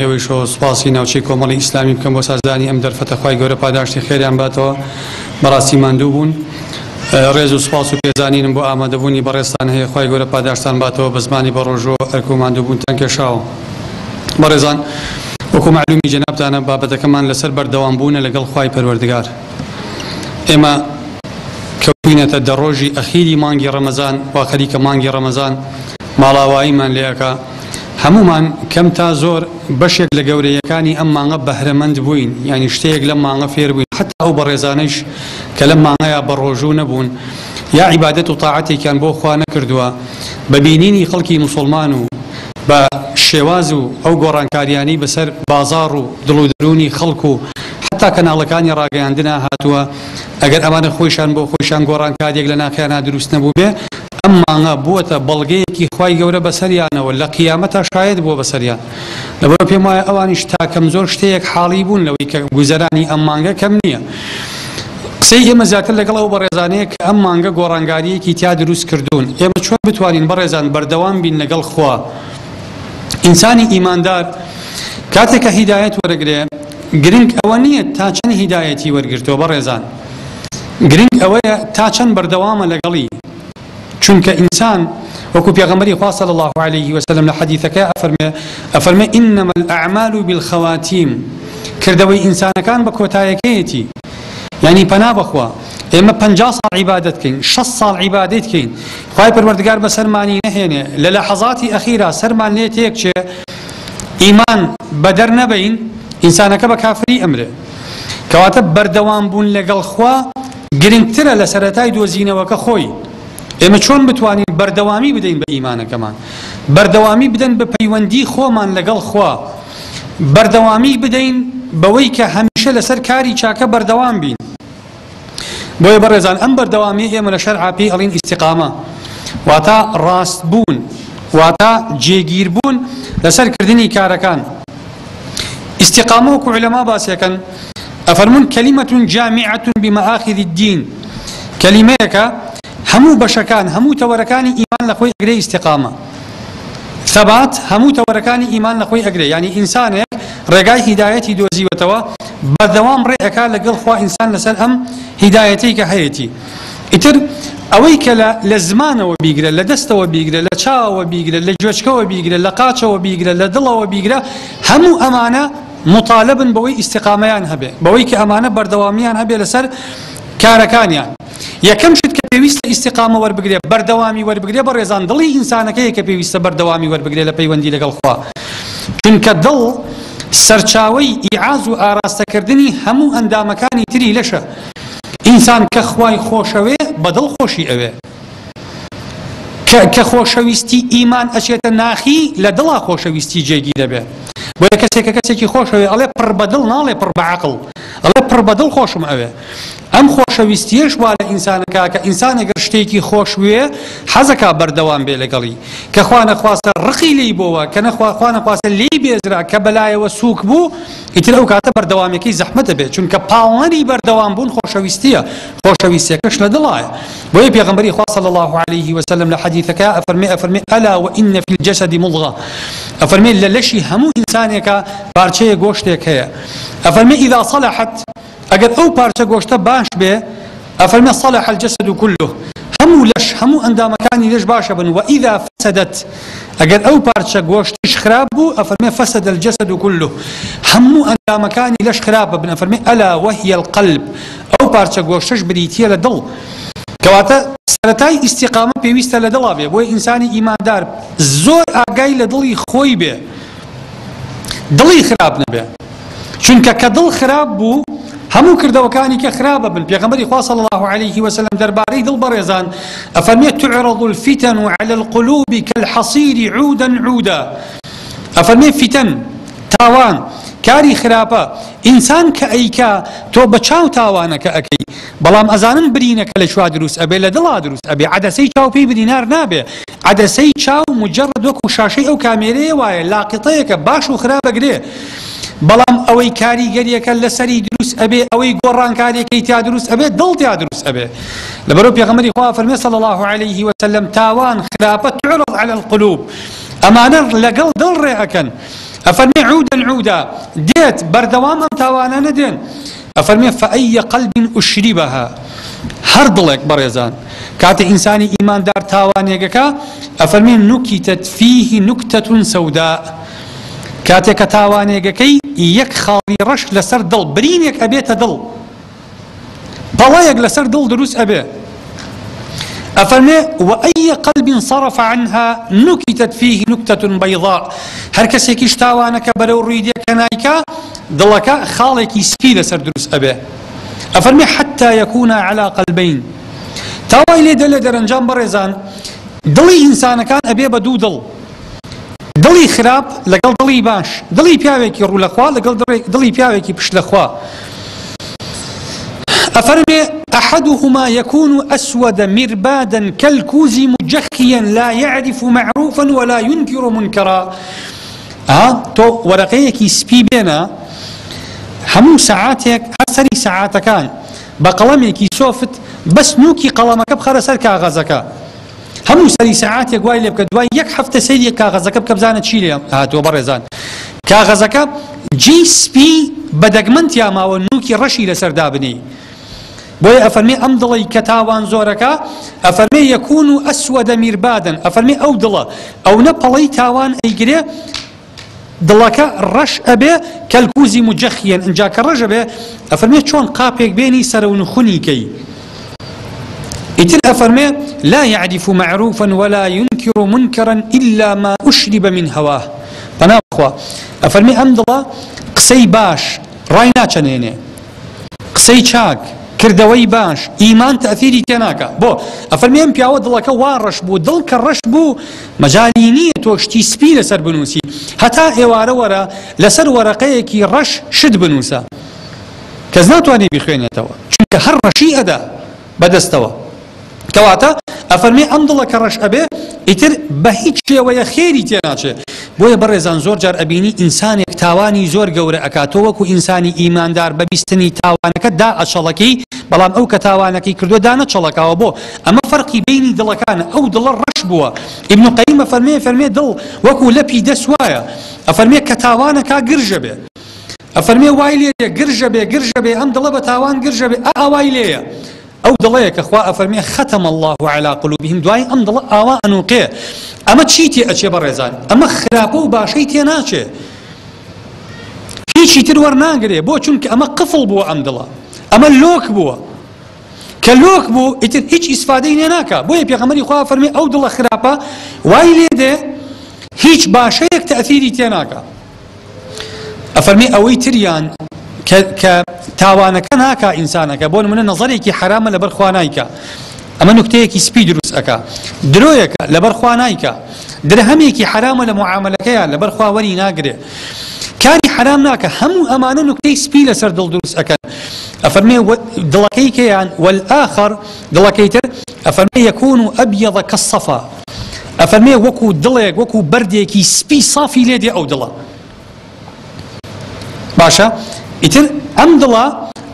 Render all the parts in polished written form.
ئێوەیشەوە سوپاسی ناوچەی کۆمەڵی ئیسلامی بکەم بۆ سازدانی ئەم دەرفەتە خوای گەورە پاداشتی خێریان باتەوە بەڕاستی ماندوو بوون ڕێز و سوپاس و پێزانینم بۆ ئامادەبوونی بەڕێستان هەیە خوای گەورە پاداشتان باتەوە بە زمانی بە ڕۆژۆ ئەرک و ماندوو بوونتان کێشاوە بەڕێزان وەکو معلومی جەنابتانە بابەتەکەمان لەسەر بەردەوام بوونە لەگەڵ خوای پەروەردگار ئێمە کەوتوینەتە دەڕۆژی ئەخیری مانگی ڕەمەزان وا خەریکە مانگی ڕەمەزان ماڵاواییمان لێەکە هەمومان کەم تا زۆر بەشێک لە گەورەیەکانی ئەم مانگە بەهرەمەند بووین یعنی شتێک لەم مانگە فێر بووین حتا ئەو بەڕێزانەیش کە لەم مانگەیە بەڕۆژوو نەبوون یا عیبادەت و تاعەتێکیان بۆ خوا نەکردووە بە بینینی خەڵکی موسڵمان و بە شێواز و ئەو گۆڕانکاریانی بەسەر بازاڕ و دڵ و دەرونی خەڵک و حتا کەناڵەکانی ڕاگەیاندنا هاتووە ئەگەر ئەمانە خۆیشان بۆ خۆیشان گۆڕانکاریێک لە ناخیانە دروست نەبوو بێ ئەم مانگە بووەتە بەڵگەیەکی خوای گەورە بەسەریانەوە لە قیامەتە شاید بووە بەسەریان لەبەرەوە پێم وایە ئەوانیش تاکەم زۆر شتەیەک حاڵی بوون لەوەی کە گوزەرانی ئەم مانگە کەم نییە قسەی ئێمە زیاتر لەگەڵ ئەو بەڕێزانەیە کە ئەم مانگە گۆڕانکاریەکی تیا دروست کردوون ئێمە چۆن بتوانین بەڕێزان بەردەوام بین لەگەڵ خوا ئینسانی ئیماندار کاتێک کە هیدایەت وەرەگرێ گرنگ ئەوە نییە تا چەند هیدایەتی وەرگرتەوە بەڕێزان گرنگ ئەوەیە تا چەند بەردەوامە لەگەڵی چونکە ئینسان وەکو پێغەمبەری خوا صلی الله عليه وسلم لە حەدیثەکە ئەفەرمێ إنما الأعمال بالخواتيم کردەوەی ئینسانەکان بە کۆتایەکەیەتی یعنی پەنا بەخوا ئێمە 50 ساڵ عیبادەت کەین 6 ساڵ عیبادەت کەین خوای پەروەردگار بە سەرمانی نەهێنێ لە لەحەزاتی ئەخیرا سەرمان لێ تێکچێ ئیمان بەدەر نەبەین ئینسانەکە بە کافری ئەمرێ کەواتە بەردەوام بوون لەگەڵ خوا گرنگترە لە سەرەتای دۆزینەوەکە خۆی ئێمە چۆن بتوانین بەردەوامی بدەین بە ئیمانەکەمان بەردەوامی بدەن بە پەیوەندی خۆمان لەگەڵ خوا بەردەوامی بدەین بەوەی کە هەمیشە لەسەر کاری چاکە بەردەوام بین بۆیە بەڕێزان ئەم بەردەوامی ئێمە لە شەرعا پێی ئەڵین ئیستیقامە واتە ڕاست بوون واتە جێگیر بوون لەسەر کردنی کارەکان ئیستیقامە وەکو عولەما باسیەکەن ئەفەرمون کەلیمەة جامعة بمآخذ الدین کەلیمەیەکە هەموو بەشەکان هەموو تەوەرەکانی ئیمان لە خۆی ئەگرێ ئیستیقامە ثەبات هەموو تەوەرەکانی ئیمان لە خۆی ئەگرێ یعنی ئینسانێک ڕێگای هیدایەتی دۆزیوەتەوە بەردەوام ڕێئەکا لەگەڵ خوا ئینسان لەسەر ئەم هیدایەتەی کە هەیەتی ئیتر ئەوەی کە لە زمانەوە بیگرە لە دەستەوە بیگرە لە چاوەوە بیگرە لە گوێچکەوە بیگرە لە قاچەوە بیگرە لە دڵەوە بیگرە هەموو ئەمانە مطالبن بەوەی ئیستیقامەیان هەبێ بەوەی کە ئەمانە بەردەوامیان هەبێ لەسەر کارەکانیان یەکەم شت کە پێویستە ئیستیقامە وەربگرێ بەردەوامی وەربگرێ بە ڕێزان دڵی ئینسانەکەیە کە پێویستە بەردەوامی وەربگرێ لە پەیوەندی لەگەڵ خوا چونکە دڵ سەرچاوەی ئیعاز و ئاراستەکردنی هەموو ئەندامەکانی تری لەشە ئینسان کە خوای خۆشەوێ بە دڵ خۆشی ئەوێ کە خۆشەویستی ئیمان ئەچێتە ناخی لە دڵا خۆشەویستی جێگی دەبێت بۆیە کەسێکە کەسێکی خۆشەوێ ئەڵێ پڕ بە دڵ ناڵێ پڕ بە عەقڵ ئەڵێ پڕ بە دڵ خۆشم ئەوێ ئەم خۆشەویستیەش وا لە ئینسانەکە کە ئینسانێگەر شتێکی خۆشوێ حەزەکە بەردەوام بێ لەگەڵی کە خوا نەخواستە ڕقی لێی بۆوە کە خوا نەخواستە لێی بێزرا کە بەلایەوە سووک بوو ئیتر ئەو کاتە بەردەوامەکەی زەحمەتە بێت چونکە پاڵنەری بەردەوام بوون خۆشەویستیە خۆشەویستیەکەش لە دڵایە بۆیە پێغەمبەری خوا صلی الله عليه وسلم لە حەدیثەکە ئەفەرمێ ئەلا وئین فی الجەسەد مضغە ئەفەرمێ لە لەشی هەموو ئینسانێکە پارچەیە گۆشتێک هەیە ئەفەرمێ ئیذا صلحت ئەگەر ئەو پارچە گۆشتە باش بێ ئەفەرمێ صلح الجسد كله هەموو لەش هەموو ئەندامەکانی لەش باشە بن وئیذا فسدت ئەگەر ئەو پارچە گۆشتیش خراپ بوو ئەفەرمێ فسد الجسد كله هەموو ئەندامەکانی لەش خراپە بن ئەفەرمێ ئەلا وهي القلب ئەو پارچە گۆشتش بریتیە لە دڵ کەواتە سەرەتای ئیستیقامە پێویستە لە دڵا بێ بۆی ئینسانی ئیماندار زۆر ئاگای لە دڵی خۆی بێ دڵی خراپ نەبێ چونکە کە دڵ خراپ بوو هەموو کردەوەکانی کە خراپە بن پێغەمبەری خوا صلی الله عليه وسلم دەربارەی دڵ بەڕێزان ئەفەرمێ تعرض الفتن على القلوب كالحصير عودا عودا ئەفەرمێ فتن تاوان کاری خراپە ئینسان کە ئەیکا تۆ بە چاو تاوانەکە ئەەکەی بەڵام ئەزانم برینەکە لە شوا دروست ئەبێ لە دڵا دروست ئەبێ عەدەسەی چاو پێی برینار نابێ عەدەسەی چاو مجرد وەکو شاشەی ئەو کامێرەیە وایە لاقیتەیەکە باش و خراپ ئەگرێ بەڵام ئەوەی کاریگەریەکە لەسەری دروست ئەبێ ئەوەی گۆڕانکاریەکەی تا دروست ئەبێ دڵ تا دروست ئەبێ لەبەرەوە پێغەمبەری خوا فەرمێ صلی الله عليه وسلم تاوان خراپە تعرض على القلوب ئەمانە لەگەڵ دڵ ڕێ ئەکەن ئەفەرمێ عودا عودا دێت بەردەوام ئەم تاوانانە دێن ئەفەرمێ فەئەیە قەلب ئوشریبەها هەر دڵێک بەڕێزان کاتێ ئینسانی ئیماندار تاوانێکەکە ئەفەرمێ نوکیتت فیه نوکتەة سەودا کاتێک کە تاوانێکەکەی یەک خاڵی ڕەش لەسەر دڵ برینێک ئەبێتە دڵ بەڵەیەک لەسەر دڵ دروست ئەبێ ئەفەرمێ وأي قلب صرف عنها نكتت فيه نكتة بيضاء هەر کەسێکیش تاوانەکە بەرەو ڕووی دێکە نایکا دڵەکە خاڵێکی سپی لەسەر دروست ئەبێ ئەفەرمێ حتى يكون على قلبين تاوای لێ دە لە دەرەنجام بەڕێزان دڵی ئینسانەکان ئەبێ بە دوو دڵ دڵی خراپ لەگەڵ دڵی باش دڵی پیاوێکی ڕوو لەخوا لەگەڵ دڵی پیاوێکی پشت لەخوا ئەفەرمێ أحدهما يكون أسود مربادا كالكوز مجخيا لا يعرف معروفا ولا ينكر منكرا تو ورقيك سبي بينا همو ساعاتك هسري ساعات كان بقلمك سوفت بس نوكي قلمك بخر سر كاغزك همو سري ساعاتك وايل بك دواي يك حفته سيدي كاغزك بكبزانه تشيلي هاتو برزان كاغزك جي سبي بدقمنت يا ما ونوكي رشي لسر دابني بۆیە ئەفەرمێ ئەم دڵی کە تاوان زۆرەکە ئەفەرمێ یەکون ئەسوەدە میربادن ئەفەرمێ ئەو دڵە ئەو نە پەڵەی تاوان ئەیگرێ دڵەکە ڕەش ئەبێ کەلکوزی مجەخیەن ئەنجا کە ڕەش ئەبێ ئەفەرمێ چۆن قاپێک بێنی سەرە و نخونی کەی ئیتر ئەفەرمێ لا يعرف معروفا ولا ينكر منكرا إلا ما أشرب من هواه پەنا بخوا ئەفەرمێ ئەم دڵە قسەی باش ڕای ناچەنێنێ قسەی چاک کردەوەی باش ئیمان تەئثیری تێناکە بۆ ئەفەرمێ ئەم پیاوە دڵەکە وا ڕەش بوو دڵ کە ڕەش بوو مەجالی نییە تۆ شتی سپی لەسەر بنووسی هەتا ئێوارە وەرە لەسەر وەرەقەیەکی ڕەش شت بنووسە کەس ناتوانێ بخوێنێتەوە چونکە هەر ڕەشی ئەدا بەدەستەوە کەواتە ئەفەرمێ ئەم دڵە کە ڕەش ئەبێ ئیتر بە هیچ شێوەیە خێری تێناچێ بۆیە بەڕێزان زۆر جار ئەبینی ئینسانێک تاوانی زۆر گەورە ئەکاتۆ وەکو ئینسانی ئیماندار بەبیستنی تاوانەکە دا ئەچەڵەکەی بەڵام ئەو کە تاوانەکەی کردووە دا نەچەڵەکەوە بۆ ئەمە فەرقی بینی دڵەکانە ئەو دڵە ڕەش بووە ئیبن قەیم ئەفەرمێ دڵ وەکو لەپی دەسوایە ئەفەرمێ کە تاوانەکە گرژە بێ ئەفەرمێ وای لێ گرژە بێ ئەم دڵە بە تاوان گرژە بێ ئاوای لێیە ئەو دڵەیە کە خوا ئەفەرمێ ختم الله على قلوبهم دوای ئەم دڵە ئاوا ئەنووقێ ئەمە چی تێ ئەچێ بەڕێزان ئەمە خراپە و باشەی تێ ناچێ هیچی تر وەرناگرێ بۆ چونکە ئەمە قفڵ بووە ئەم دڵە ئەمە لۆک بووە کە لۆک بوو ئیتر هیچ ئیسفادەی لێ ناکا بۆیە پێغەمبەری خوا فەرمێ ئەو دڵە خراپە وای لێ دێ هیچ باشەیەک تەئثیری تێ ناکا ئەفەرمێ ئەوەی تریان کە تاوانەکە ناکا ئینسانەکە بۆ نمونە نەزەرێکی حرامە لەبەر خوا نایکا ئەمە نوکتەیەکی سپی دروست ئەکا درۆیەکە لەبەر خوا نایکا درهەمێکی حرامە لە معاملەکەیە لەبەر خوا وەری ناگرێ کاری حرام ناکە هەموو ئەمانە نوکتەی سپی لەسەر دڵ دروست ئەکەن ئەفەرمێ دڵەکەی کەیان والآخر دڵەکەی تر ئەفەرمێ یەکون ئەبیەض کەالصەفا ئەفەرمێ وەکو دڵێک وەکو بەردێکی سپی صافی لێ دێ ئەو دڵە باشە ئیتر ئەم دڵە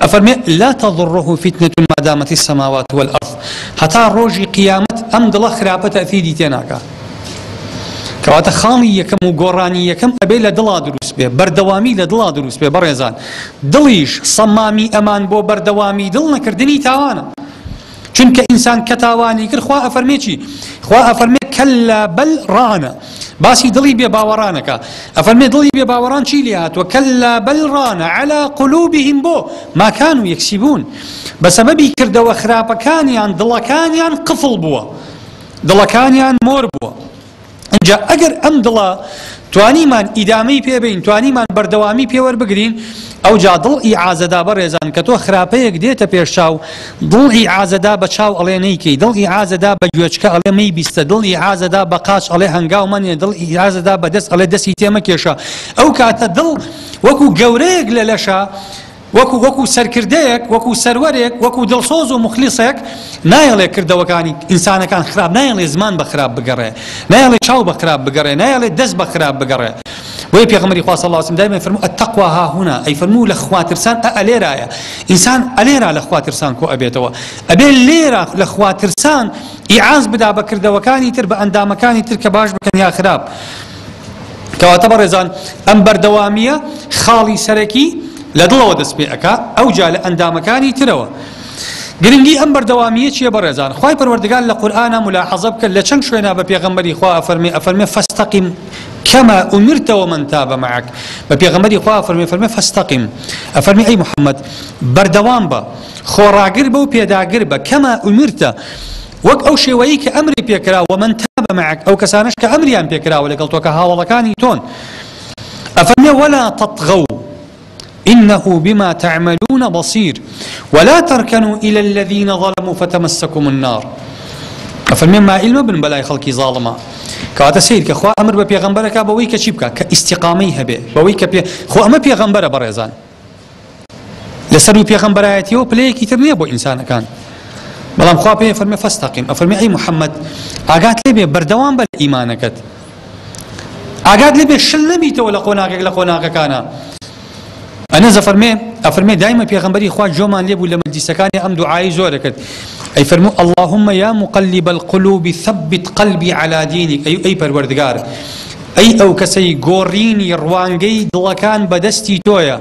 ئەفەرمێ لا تضره فتنة ما دامت السماوات والأرض هەتا ڕۆژی قیامەت ئەم دڵە خراپە تەئثیری تێناکە کەواتە خاڵی یەکەم و گۆڕانی یەکەم ئەبێ لە دڵا دروست بێ بەردەوامی لە دڵا دروست بێ بەڕێزان دڵیش سەمامی ئەمان بۆ بەردەوامی دڵ نەکردنی تاوانە چونکە ئینسان کە تاوانی کرد خوا ئەفەرمێ چی خوا ئەفەرمێ کەلا بەل ڕانە باسی دڵی بێ باوەڕانەکە ئەفەرمێ دڵی بێ باوەڕان چی لێ هاتووە کەلا بەل ڕانە عەلا قولوبهم بۆ ما كانوا يكسبون بەسەبەبی کردەوە خراپەکانیان دڵەکانیان قفڵ بووە دڵەکانیان مۆر بووە اینجا ئەگەر ئەم دڵە توانیمان ئیدامەی پێبین توانیمان بەردەوامی پێوەربگرین ئەو جا دڵ ئیعازەدا بەڕێزان کە تۆ خراپەیەک دێتە پێش چاو دڵ ئیعازەدا بە چاو ئەڵێ نەیکەی دڵ ئیعازەدا بە گوێچکە ئەڵێ مەی بیستە دڵ ئیعازەدا بە قاچ ئەڵێ هەنگاو مەنێ دڵ ئیعازەدا بە دەست ئەڵێ دەستی تێمەکێشە ئەو کاتە دڵ وەکو گەورەیەک لە لەشە وەکو سەرکردەیەک وەکو سەروەرێک وەکو دڵسۆز و مخلیسێک نایەڵێ کردەوەکانی ئینسانەکان خراپ نایەڵێ زمان بە خراپ بگەڕێ نایەڵێ چاو بە خراپ بگەڕێ نایەڵێ دەست بە خراپ بگەڕێ بۆیە پێغەمبەری خوا صلی الله علیه و سلم دائما فەرموو التقوا ها هنا ئەی فەرموو لە خواترسان ئەلێرایە ئینسان ئەلێرا لە خواترسان کۆ ئەبێتەوە ئەبێ لێرە لە خواترسان، کەواتە بەڕێزان ئەم بەردەوامیە خاڵی سەرەکی لە دڵەوە دەست پێ ئەکا ئەوجا لە ئەندامەکانی ترەوە. گرنگی ئەم بەردەوامیە چییە بەڕێزان؟ خوای پەروەردگار لە قورئانە ملاحەزە بکە لە چەند شوێنە بە پێغەمبەری خوا ئەفەرمێ فەستەقیم كما أمرت ومن تاب معك ببيغمري خوا فرمي فاستقم أفرمي أي محمد بردوام با خوراقر با وبيداقر با كما أمرت وك أو شيويك أمري بيكرا ومن تاب معك أو كسانش كأمري أن بيكرا ولقلتوك هاولكاني تون أفرمي ولا تطغوا إنه بما تعملون بصير ولا تركنوا إلى الذين ظلموا فتمسكم النار أفرمي ما علم بن بلاي خلقي ظالما كواتا سير كخوا أمر ببيغمبرك بوي كشيبك كاستقامي هبه بوي خو أما بيغمبر بريزان لسرو بيغمبرايتيو بلايكي ترنيه بو إنسان كان بلام خوا بيه فرمي فاستقم أفرمي أي محمد آقات لي بيه بردوان بل إيمانكت آقات لي بيه شل نبيتو لقوناك كان أنا أفرمي دائما بيغمبري خوا جومان ليبو لما جيسكاني أم دعاي زوركت أي فرمو اللهم يا مقلب القلوب ثبت قلبي على دينك أي پروردگار أي أو كسي غوريني روانجي دلكان بدستي تويا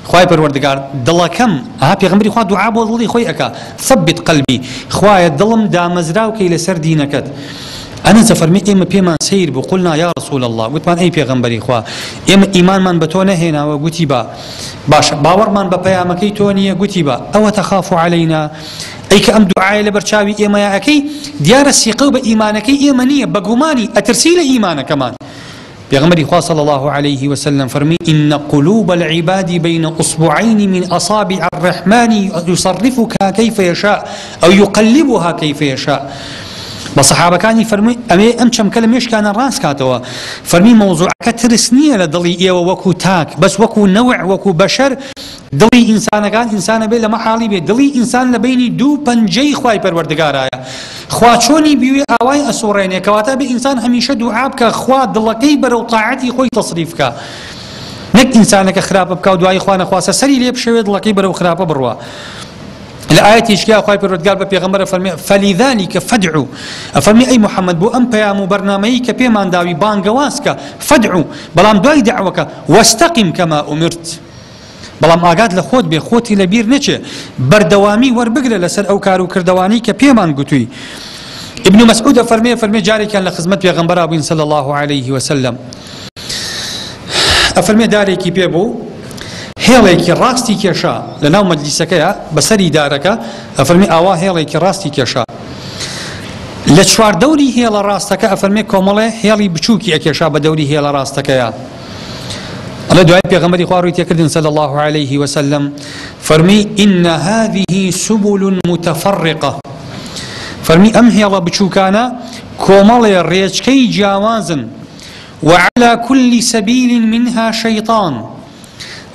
خواي پروردگار دلكم ها بيغمبري خوا دعاء بوضلي خوي أكا ثبت قلبي خوايا دلم دامزراو كي لسر دينكت أنا زفرمي إما بيمان سير بقولنا يا رسول الله قلت من أي بيغمبري خوا إما إيمان من بتونه هنا وقلتي با باش باور من ببيامكي تونية قلتي با أو تخاف علينا أي كأم دعاء لبرشاوي إما يا أكي ديار السيقو بإيمانكي إيمانية بقوماني أترسيل إيمانا كمان بيغمبري خوا صلى الله عليه وسلم فرمي إن قلوب العباد بين أصبعين من أصابع الرحمن يصرفك كيف يشاء أو يقلبها كيف يشاء بصحابة كاني فرمي أم كم كلمة كان الراس كاتوا فرمي موضوع كترسنية لضلي إيه وكو تاك بس وكو نوع وكو بشر دلي إنسان كان إنسان بي لما حالي بي دلي إنسان لبيني دو بنجي خواي پروردگار آيا خوا چوني بيوي آواي أسوريني كواتا بي إنسان هميشه دعابك خوا دلقي برو طاعتي خوي تصريفك نك إنسانك خراب بكا ودعاي خوانا خواسا سري ليب شوي دلقي برو خراب بروا الآية إشكال خواي پروردگار بيغمبر فرمي فلذلك فدعوا فرمي أي محمد بو أم بيامو برنامجك بيمان داوي بانقواسك فدعوا بلام دعي دعوك واستقم كما أمرت بلام آقاد لخود بي خوتي لبير نچه بردوامي وربقل لسر أو كارو كردواني كبيمان قتوي ابن مسعود فرمي جاري كان لخزمت بيغمبر أبوين صلى الله عليه وسلم أفرمي داري كي بيبو هێڵێکی ڕاستی کێشا لەناو مەجلیسەکەیە بەسەری دارەکە ئەفەرمی ئاوا هێڵێکی ڕاستی کێشا لە چواردەوری هێڵە ڕاستەکە ئەفەرمێ کۆمەڵێ هێڵی بچووکی ئەکێشا بە دەوری هێڵە ڕاستەکەیە ئەڵێ دوای پێغەمبەری خوا ڕووی تێکردن صلی الله عليه وسلم فەرمی إن هذه سبل متفرقة فەرمی ئەم هێڵە بچووکانە کۆمەڵێ ڕێچکەی جیاوازن وعلى كل سبيل منها شيطان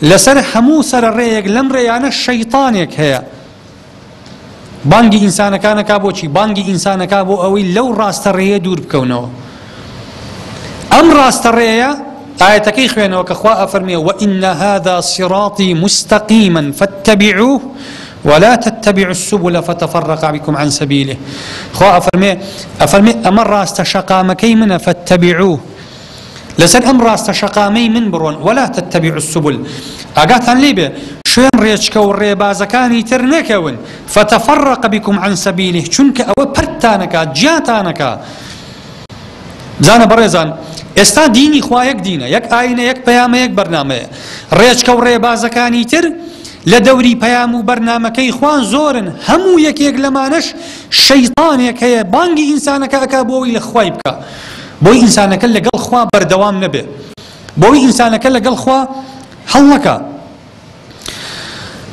لسر همو سر الريق لم ريانا الشيطانك هيا بانجي إنسان كان كابو چي بانجي إنسان كابو أوي لو راست الريا دور بكونه أم راست الريا آية كيخوين وكخواء فرمي وإن هذا صراطي مستقيما فاتبعوه ولا تتبعوا السبل فتفرق بكم عن سبيله خواء أفرمي أمر راست شقامكي من فاتبعوه لسر أم راست شقامي من برون ولا تتبعوا السبل أقاتان ليبه شوين ريشك والريبازكاني ترنكون فتفرق بكم عن سبيله چونك أو پرتانكا جاتانكا زانا بريزان استا ديني خوا يك دينه يك آينه يك بيامه يك برنامه ريشك والريبازكاني تر لدوري بيامو برنامكي خوان زورن همو يك لمانش شيطان يك هي بانجي إنسانك أكابوي لخوايبك بوي إنسانك اللي قال خوا بردوام نبي بوي إنسانك اللي قال خوا حلك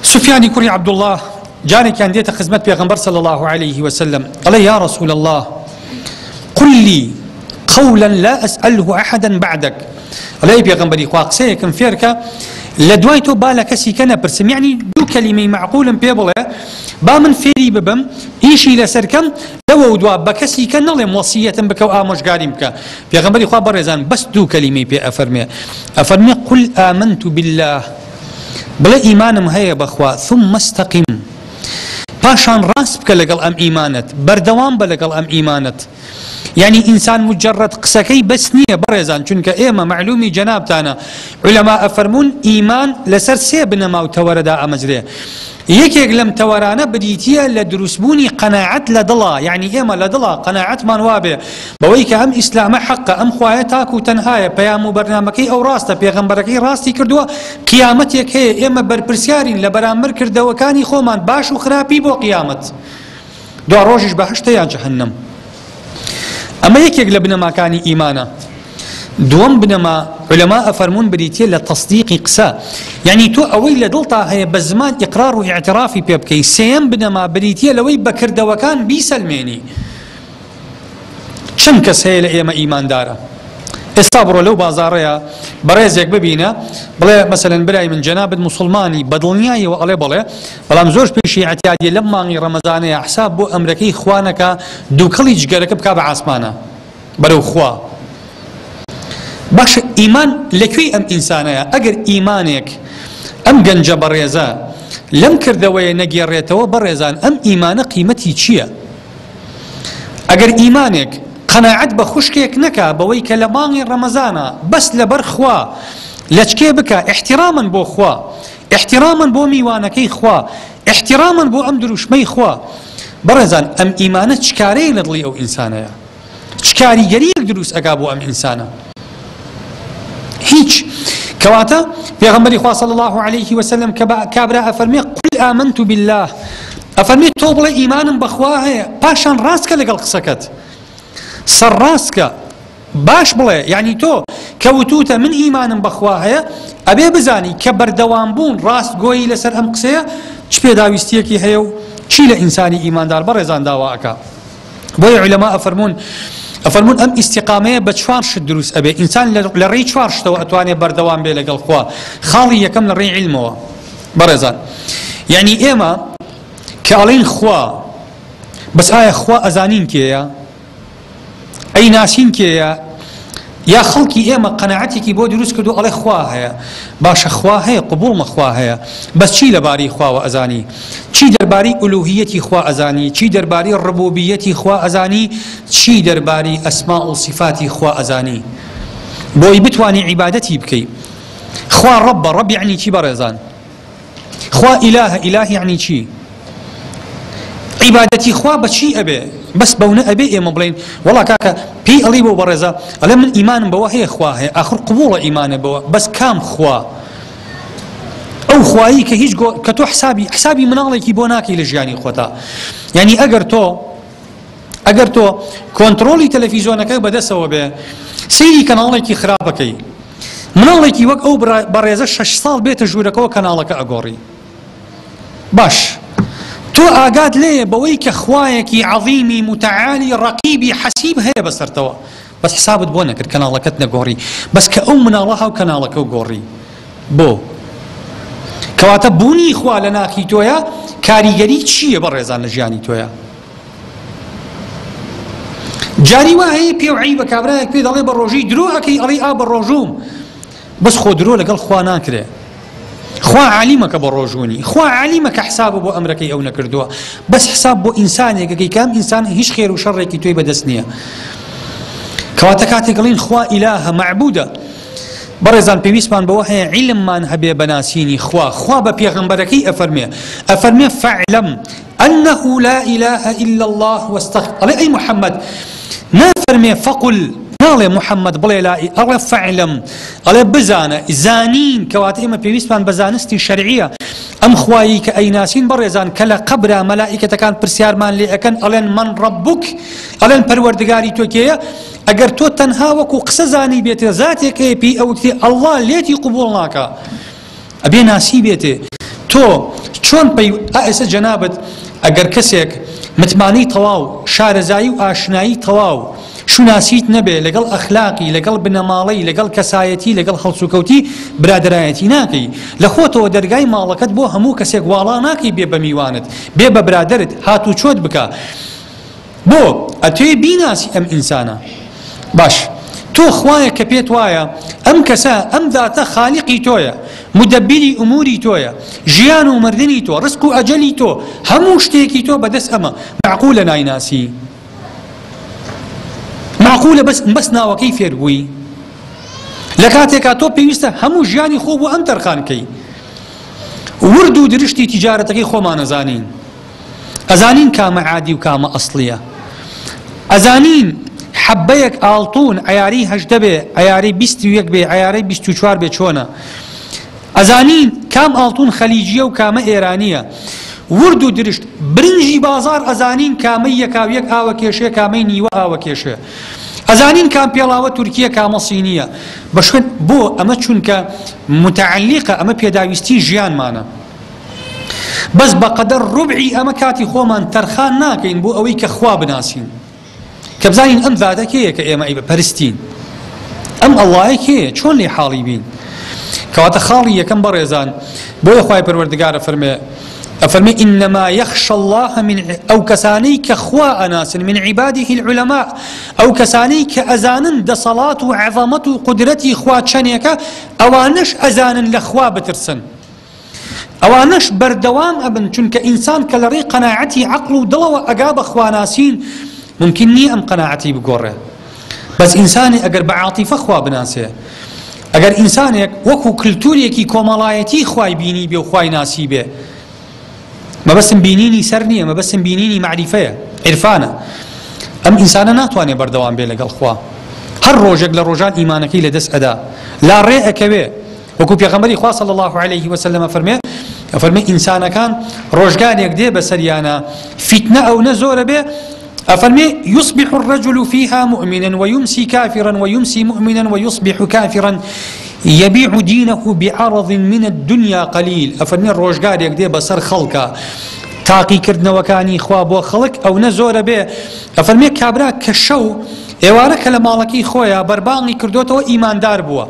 سفيان كري عبد الله جاني كان ديت خدمت بيغمبر صلى الله عليه وسلم قال يا رسول الله قل لي قولا لا أسأله أحدا بعدك قال يا بيغمبري خوا قسيك فيرك لدوايتو بالك سيكنا برسم يعني دو كلمة معقولا بيبلا با من فيري ببم إيشي لسركم لو دوا بكسي كان نظم وصية بكو آمش قارم بك بيغمبري خواه برزان بس دو كلمة بي أفرمي قل آمنت بالله بلا إيمانم هيا بخوا ثم استقم باشان راس بك لقل أم إيمانت بردوان بلقل أم إيمانت يعني إنسان مجرد قسكي بس نية برزان چونك إيما معلومي جنابتانا علماء أفرمون إيمان لسر سيبنا ما وتوردا أمجريه یەکێک لەم تەوەرانە بریتیە لە دروستبوونی قەناعەت لە دڵا یعنی ئێمە لە دڵا قەناعەتمان وابێ بەوەی کە ئەم ئیسلامە حەقە ئەم خوایە تاک و تەنهایە پەیام و بەرنامەکەی ئەو ڕاستە پێغەمبەرەکەی ڕاستی کردووە قیامەتێک هەیە ئێمە بەرپرسیارین لە بەرامبەر کردەوەکانی خۆمان باش و خراپی بۆ قیامەت دوا ڕۆژیش بەهەشتە یان جەهەنەم ئەمە یەکێک لە بنەماکانی ئیمانە دووەم بنەما علماء فرمون بريتيا لتصديق قسا يعني تو اوي لدلتا هي بزمان اقرار واعترافي بيبكي سيم بنما بريتيا لوي بكرد وكان بيسلميني چەند کەس هەیە لە ئێمە ئیماندارە ئێستا بڕۆ لەو بازاڕەیە بەڕێزێک ببینە بڵێ مەسەلەن برای من جەنابەت موسڵمانی بەدڵنیاییەوە ئەڵێ بڵێ بەڵام زۆر پێشی ئەتیادیە لەم مانگی ڕەمەزانەیە حساب بۆ ئەمرەکەی خوانەکە دووکەڵی جگەرەکە بکا بە عاسمانە بەرەو خوا باش ئیمان لەکوێی ئەم ئینسانەیە ئەگەر ئیمانێک ئەم گەنجە بەڕێزە لەم کردەوەیە نەگێڕێتەوە بەڕێزان ئەم ئیمانە قیمەتی چییە ئەگەر ئیمانێک قەناعەت بە خوشکێک نەکا بەوەی کە لە مانگی ڕەمەزانە بەس لەبەر خوا لەچکێ بکە احتراماً بۆ خوا احتراماً بۆ میوانەکەی خوا احتراماً بۆ ئەم دروشمەی خوا بەڕێزان ئەم ئیمانە چ کارەیە لە دڵی ئەو ئینسانەیە چ کاریگەریەک دروست ئەکا بۆ ئەم ئینسانە هیچ کەواتە پێغەمبەری خوا صلی الله عليه وسلم کابرا ئەفەرمێ قل آمنت بالله ئەفەرمێ تۆ بڵێ ئیمانم بەخوا هەیە پاشان ڕاستکە لەگەڵ قسەکەت سەر ڕاستکە باش بڵێ یعنی تۆ کەوتوتە من ئیمانم بەخوا هەیە ئەبێ بزانی کە بەردەوام بوون ڕاستگۆیی لەسەر ئەم قسەیە چ پێداویستیەکی هەیە و چی لە ئینسانی ئیماندار بەڕێزان داوا ئەکا بۆیە عولەما ئەفەرمون ئەم ئیستیقامەیە بە چوار شت دروست ئەبێ ئینسان لە ڕێی چوار شتەوە ئەتوانێت بەردەوام بێ لەگەڵ خوا خاڵی یەکەم لە ڕێی عیلمەوە بەڕێزان یعنی ئێمە کە ئەڵێن خوا بەس ئایا خوا ئەزانین کێیە ئەی ناسین کێیە یا خەڵکی ئێمە قەناعەتێکی بۆ دروست کردو ئەڵێ خوا هەیە باشە خوا هەیە قبوڵمە خوا هەیە بەس چی لەبارەی خواوە ئەزانی چی دەربارەی ئولوهیەتی خوا ئەزانی چی دەربارەی ڕبوبیەتی خوا ئەزانی چی دەربارەی ئەسما و صفاتی خوا ئەزانی بۆی بتوانی عیبادەتی بکەی خوا ڕەبە ڕەب یعنی چی بەڕێزان خوا ئیلاهە ئیلاهی یعنی چی عیبادەتی خوا بە چی ئەبێ بەس بەونە ئەبێ ئێمە بڵێن وەڵا کاکە پێی ئەڵی بۆ بەڕێزە ئەڵێ من ئیمانم بەوە هەیە خوا هەیە ئاخر قبوڵە ئیمانە بەوە بەس کام خوا ئەو خوایی کە هیچ کە تۆ حسابی مناڵێکی بۆ ناکەی لە ژیانی خۆتا یعنی ئەگەر تۆ کۆنتڕۆلی تەلەڤیزۆنەکەی بەدەستەوە بێ سەیری کەناڵێکی خراپەکەی مناڵێکی وەک ئەو بەڕێزە 6 ساڵ بێتە ژوورەکەەوە کەناڵەکە ئەگۆڕی باش تۆ ئاگات لێیە بەوەی کە خوایەکی عەظیمی متعالی ڕەقیبی حەسیب هەیە بەسەرتەوە بەس حسابت بۆ نەکرد کەناڵەکەت نەگۆڕی بەس کە ئەو مناڵە هاو کەناڵەکە و گۆڕی بۆ کەواتە بوونی خوا لە ناخی تۆیە کاریگەری چییە بەڕێزان لە ژیانی تۆیە جاری وا هەیە پێ و عەیبە کابرایەک پێ دەڵێ بە ڕۆژی درۆ ئەکەی ئەڵێ ئا بە ڕۆژوم بەس خۆ درۆ لەگەڵ خوا ناکرێ خوا علیمەکە بە ڕۆژوونی خوا علیمەکە حساب بۆ ئەمرەکەی ئەو نەکردووە بەس حساب بۆ ئینسانێکەکەی کام ئینسان هیچ خێر و شەڕێکی توی بەدەست نییە کەواتە کاتێک دەڵێن خوا ئیلاهە مەعبودە بەڕێزان پێویستمان بەوە هەیە عیلممان هەبێ بەناسینی خوا بە پێغەمبەرەکەی ئەفەرمێ فەعلەم ئەنەه لا ئیلاهە ئیلا الله واستغفر ئەڵێ ئەی محەممەد نافەرمێ فەقل ناڵێ محەممەد بڵێ لا ئەڵێ فەعلەم ئەڵێ بزانە زانین کەواتە ئێمە پێویستمان بە زانستی شەرعیە ئەم خوایی کە ئەیناسین بەڕێزان کە لە قەبرا مەلائیکەتەکان پرسیارمان لێ ئەکەن ئەڵێن من ڕەبوک ئەڵێن پەروەردگاری تۆ کێیە ئەگەر تۆ تەنها وەکو قسە زانی بێتێ زاتێک هەیە پێی ئەوتێ ئەڵڵا لێتی قبوڵ ناکە ئەبێ ناسی بێتێ تۆ چۆن ئێستا جەنابەت ئەگەر کەسێک متمانی تەواو شارەزایی و ئاشنایی تەواو شوناسیت نەبێ لەگەڵ ئەخلاقی لەگەڵ بنەماڵەی لەگەڵ کەسایەتی لەگەڵ خەڵسوکەوتی برادرایەتی ناکەی لە خۆتەوە دەرگای ماڵەکەت بۆ هەموو کەسێک واڵا ناکەی بێ بە میوانت بێ بە برادرت هاتوو چۆت بکە بۆ ئەتوێ بیناسی ئەم ئینسانە باش تۆ خوایە کە پێت وایە ئەم کەسە ئەم داتە خالیقی تۆیە مدەبیری ئوموری تۆیە ژیان و مردنی تۆ ڕزق و ئەجەلی تۆ هەموو شتێکی تۆ بەدەست ئەمە معقولە نایناسی معقولە بەس ناوەکەی فێربووی لە کاتێکا تۆ پێویستە هەموو ژیانی خۆ بۆ ئەم تەرخانکەی ورد و درشتی تیجارەتەکەی خۆمان ئەزانین ئەزانین کامە عادی و کامە ئەسڵیە ئەزانین حەبەیەک ئاڵتون عیاری 18 بێ عیاری 21 بێ عیاری 24 بێ چۆنە ئەزانین کام ئاڵتون خەلیجیە و کامە ئێرانیە ورد و درشت برنجی بازار ئەزانین کامەی یەکاویەک ئاوە کێشێ کامەی نیوە ئاوە کێشێ ئەزانین کام پێڵاوە تورکیە کامە سینیە بەشکن بۆ ئەمە چونکە متعلقە ئەمە پێداویستی ژیانمانە بەس بەقەدەر ڕوبعی ئەمە کاتی خۆمان تەرخان ناکەین بۆ ئەوەی کە خوا بناسین کە بزانین ئەم ذاتە کێیە کە ئێمە پەرستین ئەم ئەڵڵایە کێیە چۆن لێ حاڵی بین کەواتە خاڵی یەکەم بەڕێزان بۆیە خوای پەروەردگارە فەرمێ إنما يخشى الله من أو كساني كخوا أناس من عباده العلماء أو كساني كأزان دصلاة وعظمة قدرتي خوا تشانيك أوانش أزان لخوا بترسن أوانش بردوام أبن چونك إنسان كالري قناعتي عقل ودلو أقاب خوا ناسين ممكن ني أم قناعتي بقوره بس إنساني أقر بعاطفة خوا بناسيه أقر إنساني وكو كلتوريكي كومالايتي خواي بيني بي وخواي ناسي بي ما بس بينيني سرنية ما بس بينيني معرفة عرفانة أم إنسانا ناتواني بردوان بي لقل خوا هر روجك لروجان إيمانكي لدس أدا لا رئك بي وكو بيغمبري خوا صلى الله عليه وسلم فرمي إنسانا كان روجان يقدي بسريانا فتنة أو نزور بي أفرمي يصبح الرجل فيها مؤمنا ويمسي كافرا ويمسي مؤمنا ويصبح كافرا يبيع دينه بعرض من الدنيا قليل أفرمي الروجار يقدي بسر خلقه تاقي كردنا وكاني خواب وخلق أو نزور به أفرمي كابرا كشو إيوارك لمالكي خويا برباني كردوته إيمان دار بوا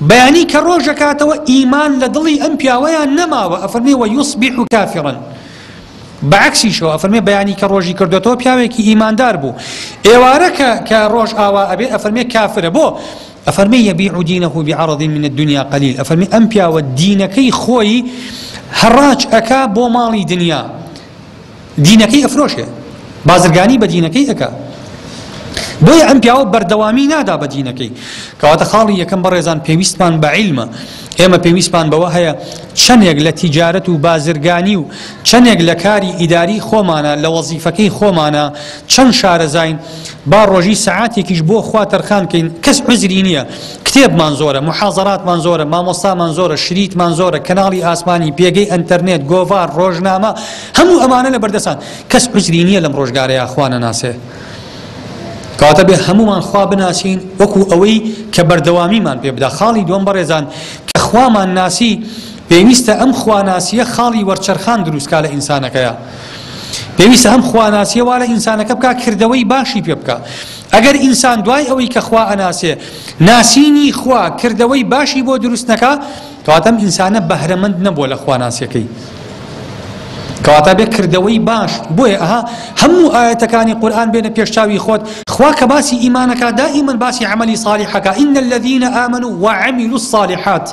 بياني كروجكاته إيمان لدلي أنبيا ويا نما أفرمي ويصبح كافرا بعكسي شو أفرمي بياني كروجي كردوته بياويكي إيمان دار بو إيوارك كروج آوا أبي أفرمي كافر بو أفرمي يبيع دينه بعرض من الدنيا قليل أفرمي أمبيا والدينكي خوي هراج أكا بو مالي دنيا دينكي أفروشه بازرقاني بدينكي أكا بوي أمبيا بردوامي نادا بدينكي كواتا خالي يكن برزان بيويستمان بعلمه ئێمە پێویستمان بەوە هەیە چەندێک لە تیجارەت و بازرگانی و چەندێک لە کاری ئیداری خۆمانە لە وەزیفەکەی خۆمانە چەند شارەزاین با ڕۆژی سەعاتێکیش بۆ خوا تەرخان بکەین کەس عوزری نییە کتێبمان زۆرە محاضەراتمان زۆرە مامۆستامان زۆرە شریتمان زۆرە کەناڵی ئاسمانی پێگەی ئەنتەرنێت گۆڤار ڕۆژنامە هەموو ئەمانە لە بەردەستان کەس عوزری نییە لەم ڕۆژگارەیە خوا نەناسێ کەواتە بێ هەمومان خوا بناسین وەکو ئەوەی کە بەردەوامیمان پێ بدا خاڵی دووەم بەڕێزان کە خوامان ناسی پێویستە ئەم خواناسیە خاڵی وەرچەرخان دروستکا لە ئینسانەکەیە پێویستە ئەم خواناسیە وا لە ئینسانەکە بکا کردەوەی باشی پێ بکە ئەگەر ئینسان دوای ئەوەی کە خوا ئەناسێ ناسینی خوا کردەوەی باشی بۆ دروست نەکا کەواتە ئەم ئینسانە بەهرەمەند نەبووە لە خواناسیەکەی کەواتە بێ کردەوەی باش بۆیە هەموو ئاەتەکانی قورئان بێنە پێشچاوی خۆت خوا کە باسی ئیمانەکە دائیمەن باسی عەمەلی صالحەکە إن الذين آمنوا وعملوا الصالحات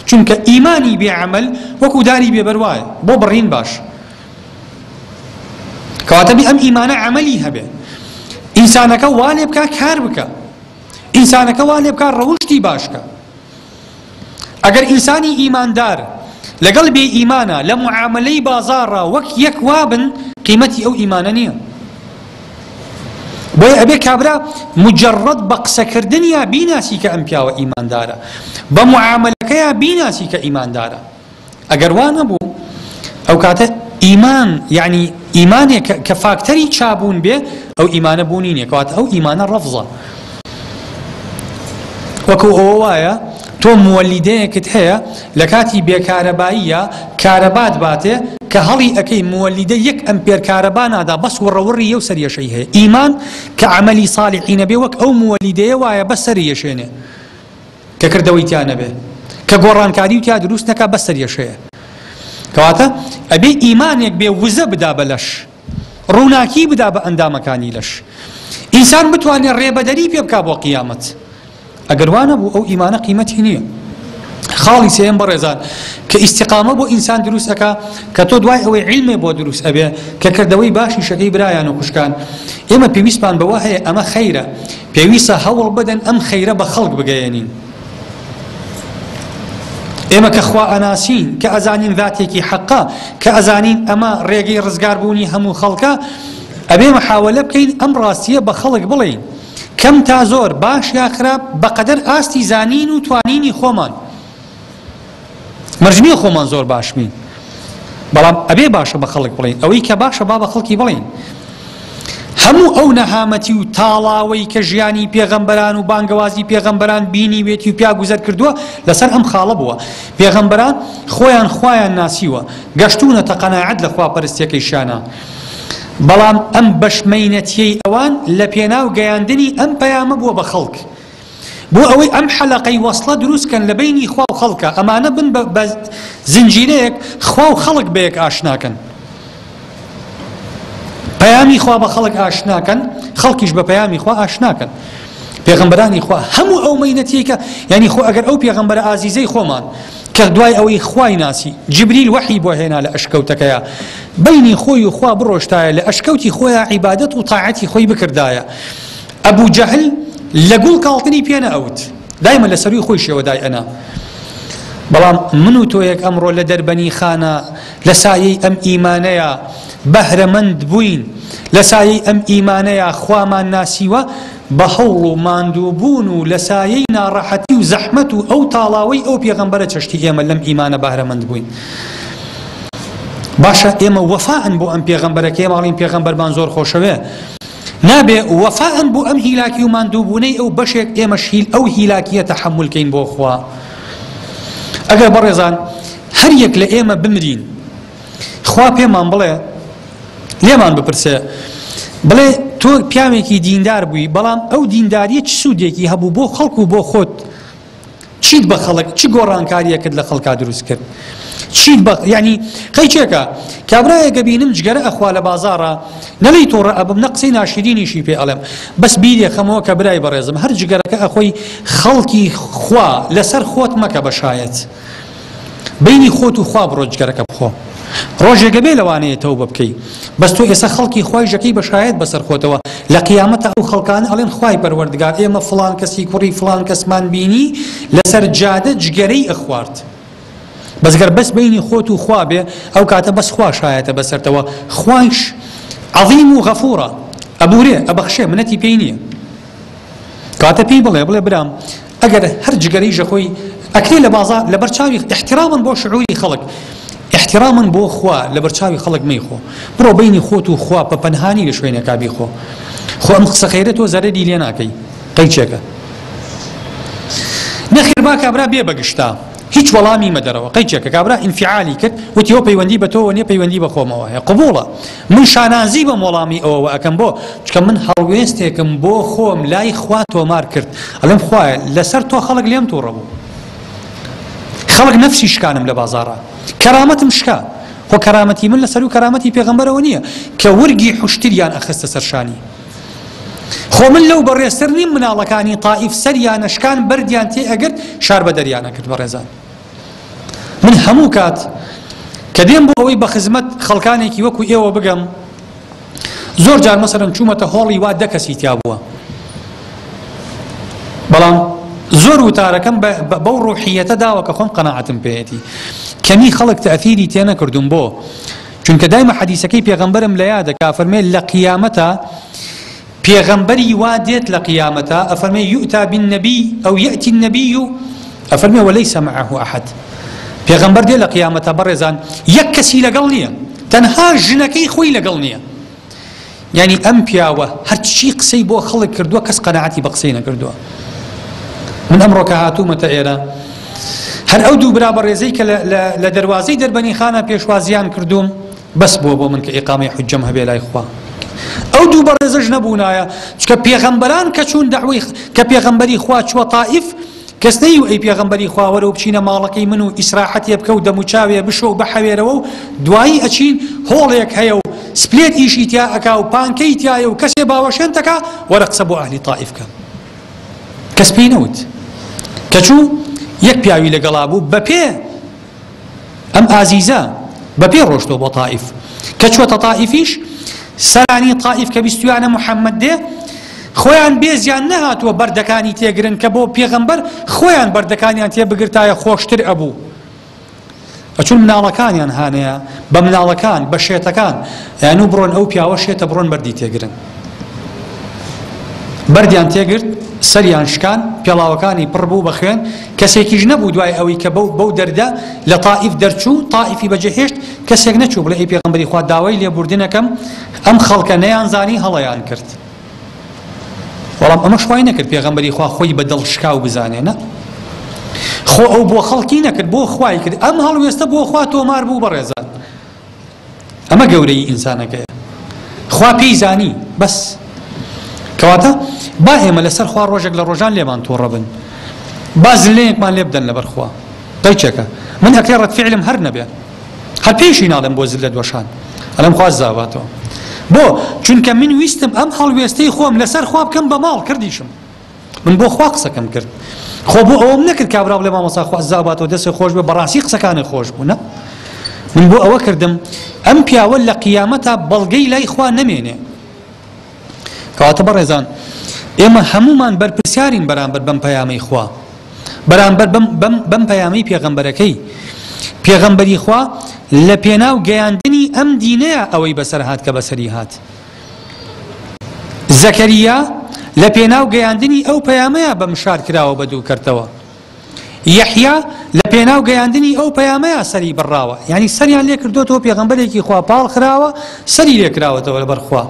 چونکە ئیمانی بێ عەمەل وەکو داری بێبەروایە بۆ بڕین باش کەواتە بێ ئەم ئیمانە عەمەلی هەبێ ئینسانەکە وا لێ بکا کار بکە ئینسانەکە وا لێ بکا ڕەوشتی باشکە ئەگەر ئینسانی ئیماندار لەگەڵ بێ ئیمانە لە معاملەی بازاڕە وەک یەک وابن قیمەتی ئەو ئیمانە نییە بۆیە ئەبێ کابرا مجرد بە قسەکردنیا بیناسی کە ئەم پیاوە ئیماندارە بە معاملەکەیە بیناسی کە ئیماندارە ئەگەر وا نەبوو ئەو کاتە ئیمان یعنی ئیمانێک کە فاکتەری چابوون بێ ئەو ئیمانە بوونی نییە کەواتە ئەو ئیمانە ڕەفزە وەکو ئەوە وایە تۆ مولدەیەکت هەیە لە کاتی بێکارەباییە کارەبات باتێ کە هەڵی ئەەکەی مولدە 1 ئەمپێر کارەبا نادا بەس وڕەوڕی یە و سەریەشەی هەیە ئیمان کە عەمەلی صالحینە بێ وەک ئەو مولدەیە وایە بەس سەریەشێنێ کە کردەوەی تیا نەبێ کە گۆڕانکاری و تیا دروست نەکا بەس سەریەشەیە کەواتە ئەبێ ئیمانێک بێ وزە بدا بە لەش ڕووناکی بدا بە ئەندامەکانی لەش ئینسان بتوانێت ڕێبەدەری پێ بکا بۆ قیامەت ئەگەر وا نەبوو ئەو ئیمانە قیمەتی نییە خاڵی سێم بەڕێزان کە ئیستیقامە بۆ ئینسان دروست ئەکا کە تۆ دوای ئەوەی علمێ بۆ دروست ئەبێ کە کردەوەی باشی شەکەی برایان و خوشکان ئێمە پێویستمان بەوە هەیە ئەمە خەیرە پێویستە هەوڵ بدەن ئەم خەیرە بە خەڵک بگەیەنین ئێمە کە خوا ئەناسین کە ئەزانین ذاتێکی حەقا کە ئەزانین ئەمە ڕێگەی ڕزگاربوونی هەموو خەڵکە ئەبێ مەحاولە بکەین ئەم ڕاستیە بە خەڵک بڵێین کەم تا زۆر باش یا خراپ بەقەدەر ئاستی زانین و توانینی خۆمان مەرجنیە خۆمان زۆر باش بین بەڵام ئەبێ باشە بە خەڵک بڵێن ئەوەی کە باشە با بە خەڵکی بڵێن هەموو ئەو نەهامەتی و تاڵاوەی کە ژیانی پێغەمبەران و بانگەوازی پێغەمبەران بینی وێتی و پیا گوزەر کردووە لەسەر ئەم خاڵە بووە پێغەمبەران خۆیان خوایان ناسیوە گەشتونەتە قەناعەت لە خواپەرستیەکەی شانە بەڵام ئەم بەشمەینەتیەی ئەوان لە پێناو گەیاندنی ئەم پەیامە بووە بە خەڵک بۆ ئەوەی ئەم حەلەقەی وەسڵە دروستکەن لە بینی خوا و خەڵکە ئەمانە بن بە زنجیرەیەک خوا و خەڵک بەیەک ئاشناکەن پەیامی خوا بە خەڵک ئاشناکەن خەڵکیش بە پەیامی خوا ئاشناکەن پێغەمبەرانی خوا هەموو ئەو مەینەتیەکە یعنی خۆ ئەگەر ئەو پێغەمبەرە ئازیزەی خۆمان کە دوای ئەوەی خوای ناسی جبریل وحی بۆ هێنا لە ئەشکەوتەکەیە بینی خۆی و خوا بڕۆشتایە لە ئەشکەوتی خۆیان عیبادەت و تاعەتی خۆی بکردایە ئەبوو جەهل لە گوڵ کاڵتنی پێنە ئەوت دایمە لە سەروی خۆی شێوەدای ئەنا بەڵام من و تۆیەک ئەمڕۆ لە دەربەنی خانە لە سایەی ئەم ئیمانەیە بەهرەمەند بووین لە سایەی ئەم ئیمانەیە خوامان ناسیوە بە هەوڵ و ماندووبوون و لە سایەی ناڕەحەتی و زەحمەت و ئەو تاڵاوەی ئەو پێغەمبەرە چەشتی ئێمە لەم ئیمانە بەهرەمەند بووین باشە ئێمە وەفاءن بۆ ئەم پێغەمبەرەکە ئێمەڵین پێغەمبەرمان زۆر خۆشەوێ نابێ وەفاءن بۆ ئەم هیلاکی و ماندووبوونەی ئەو بەشێک ئێمەش ئەو هیلاکیە تەحەممولکەین بۆ خوا ئەگەر بەڕێزان هەر یەک لە ئێمە بمرین خوا پێمان بڵێ لێمان بپرسێ بڵێ تۆ پیاوێکی دیندار بووی بەڵام ئەو دینداریە چ سوودێکی هەبوو بۆ خەڵک و بۆ خۆت چیت بە خەڵک چ گۆڕانکاریەکەت لە خەڵکا دروست کرد چیت بە یعنی قەیچێکە کابرایەکە بینم جگەرە ئەخوا لە بازاڕە نەڵی تۆڕە ئەبم نە قسەی ناشرینیشی پێ ئەڵێم بەس بیرێ خەمەوە کە برای بەڕێزم هەر جگەرەکە ئەخۆی خەڵکی خوا لەسەر خۆت مەکە بەشایەت بینی خۆت و خوا بڕۆ جگەرەکە بخۆ ڕۆژێکە بێ لەوانەیە تەوبە بکەی بەس تۆ ئێستا خەڵکی خوای ژەکەی بەشایەت بەسەر خۆتەوە لە قیامەتە ئەو خەڵکانە ئەڵێن خوای پەروەردگار ئێمە فڵان کەسی کوڕی فڵان کەسمان بینی لەسەر جادە جگەرەی ئەخوارد بەسگەر بەس بینی خۆت و خوا بێ ئەو کاتە بەس خوا شایەتە بەسەرتەوە خوایش عەظیم و غەفوورە ئەبورێ ئەبەخشێ منەتی پێی نییە کاتە پێی بڵێ برام ئەگەر هەر جگەرەی ژەخۆی ئەکرێ لە بازار لە بەرچاوی احتراما بۆ شعوری خەڵک احتراما بۆ خوا لە بەرچاوی خەڵک مەیخۆ بڕۆ بینی خۆت و خوا بە پەنهانی لە شوێنێکا بیخۆ خۆ ئەم قسە خەیرە تۆ زەرەری لێ ناکەی قەیچێکە نەخێر با کابرا بێ بەگشتا هیچ وەڵامی مەدەرەوە قەیچێکە کابرا ئینفعالی کرد وتی ئەو پەیوەندی بە تۆوە نییە پەیوەندی بە خۆمەوە هەیە قبوڵە من شانازی بەم وەڵامی ئەوەوە ئەەکەم بۆ چکە من هەڵوێستێکم بۆ خۆم لای خوا تۆمار کرد ئەڵێم خوایە لەسەر تۆ خەڵک لێم تووڕە بوو خەڵک نەفسی شکانم لە بازاڕە کەرامەتم شکا خۆ کەرامەتی من لەسەر و کەرامەتی پێغەمبەرەوە نییە کە ورگی حوشتریان ئەخستە سەرشانی خۆ من لەو بەڕێستر نیم مناڵەکانی تائیف سەریان نەشکان بەردیان تێ ئەگرت شار بە دەریانە کرد بەڕێزان من هەموو کات کە دێم بۆ ئەوەی بە خزمەت خەڵکانێکی وەکو ئێوە بگەم زۆر جار مەسەرەن چوومەتە هۆڵی وا 10 کەسی تیا بووە بەڵام زۆر وتارەکەم بەو ڕوحیەتە داوە کە خۆم قەناعەتم پێیەتی کەمی خەڵک تەئثیری تێ نەکردوم بۆ چونکە دایمە حەدیسەکەی پێغەمبەرم لە یادە کە ئەفەرمێ لە قیامەتە پێغەمبەری وا دێت لە قیامەتە ئەفەرمێ یؤتا بالنەبی ئەو یەئتی النەبی ئەفەرمێ وەلەیسە معه ئەحەد پێغەمبەر دێ لە قیامەتە بەڕێزان یەک کەسی لەگەڵ نییە تەنها ژنەکەی خۆی لەگەڵ نییە یعنی ئەم پیاوە هەرچی قسەی بۆ خەڵک کردووە کەس قەناعەتی بە قسەی نەکردووە من ئەمڕۆ کە هاتوومەتە ئێرە هەر ئەو دوو برا بەڕێزەی کە لە دەروازەی دەربەنی خانە پێشوازیان کردووم بەس بۆ من کە ئیقامەی حوجەم هەبێ لای خوا ئەو دوو بەڕێزەش نەبوونایە چکە پێغەمبەران کە چوون دەعوەی کە پێغەمبەری خوا چووە تائیف کەس نەی و ئەی پێغەمبەری خوا وەرە و بچینە ماڵەکەی من و ئیسراحەتێ بکە و دەموچاوێ بشۆ و بەحەوێرەوە و دوایی ئەچین هۆڵێک هەیە و سپلێت ئیشی تیا ئەکا و پانکەی تایە و کەسێ باوەشێن تەکا وەرە قسە بۆ ئەهلی تائیف کە کەس پێی نەوت کەچوو یەک پیاوی لەگەڵا بوو بەپێ ئەم ئازیزە بەپێ ڕۆشتەوە بۆ تائیف کە چووەتە تائیفیش سەرانی طائف کە بیستویانە محەممەد دێ خۆیان بێزیان نەهاتووە بەردەکانی تێگرن کە بۆ پێغەمبەر خۆیان بەردەکانیان تێبگرتایە خۆشتر ئەبوو ئەچون مناڵەکانیان هانەیە بە مناڵەکان بە شێتەکان یان و بڕۆن ئەو پیاوە شێتە بڕۆن بەردی تێگرن بەردیان تێگرت سەریان شکان پێڵاوەکانی پڕ بوو بە خوێن کەسێکیش نەبوو دوای ئەوەی کە بەو دەردا لە طائف دەرچوو طائفی بەجێهێشت کەسێک نەچوو بڵێ ئەی پێغەمبەری خوا داوای لێبوردنەکەم ئەم خەڵکە نەیانزانی هەڵەیان کرد بەڵام ئەمە شوای نەکرد پێغەمبەری خوا خۆی بە دڵ شکاو بزانێنە خۆ ئەو بۆ خەڵکی نەکرد بۆ خوای کرد ئەم هەڵوێستە بۆ خوا تۆمار بوو بەڕێزان ئەمە گەورەی ئینسانەکەیە خوا پێی زانی بەس کەواتە با ئێمە لەسەر خوا ڕۆژێک لە ڕۆژان لێمان تۆڕە بن با زلەیەکمان لێ بدەن لەبەر خوا دەیچێکە من ئەکرێ ڕەتفیعلم هەر نەبێ هەر پێشی ناڵێم بۆ زلە دۆشان ئەلەم خوا زاواتەوە بۆ چونکە من ویستم ئەم هەڵوێستەی خۆم لەسەر خوا بکەم بە ماڵ کردیشم من بۆ خوا قسەکەم کرد خۆ بۆ ئەوەم نەکرد کابرا بڵێ مامۆستا خوا زاواتەوە دەسێ خۆش بێ بەڕاستی قسەکانی خۆش بوو نە من بۆ ئەوە کردم ئەم پیاوە لە قیامەتە بەڵگەی لای خوا نەمێنێ کەواتە بەڕێزان ئێمە هەمومان بەرپرسیارین بەرامبەر بەم پەیامەی خوا بەرامبەر بەم پەیامەی پێغەمبەرەکەی پێغەمبەری خوا لە پێناو گەیاندنی ئەم دینەیە ئەوەی بەسەر هات کە بەسەری هات زەکەریا لە پێناو گەیاندنی ئەو پەیامەیە بە مشار کراوە بە دوو کردەوە یەحیا لە پێناو گەیاندنی ئەو پەیامەیە سەری بڕاوە یعنی سەریان لێ کردوتەوە پێغەمبەرێکی خوا پاڵ خراوە سەری لێ کراوەتەوە لەبەر خوا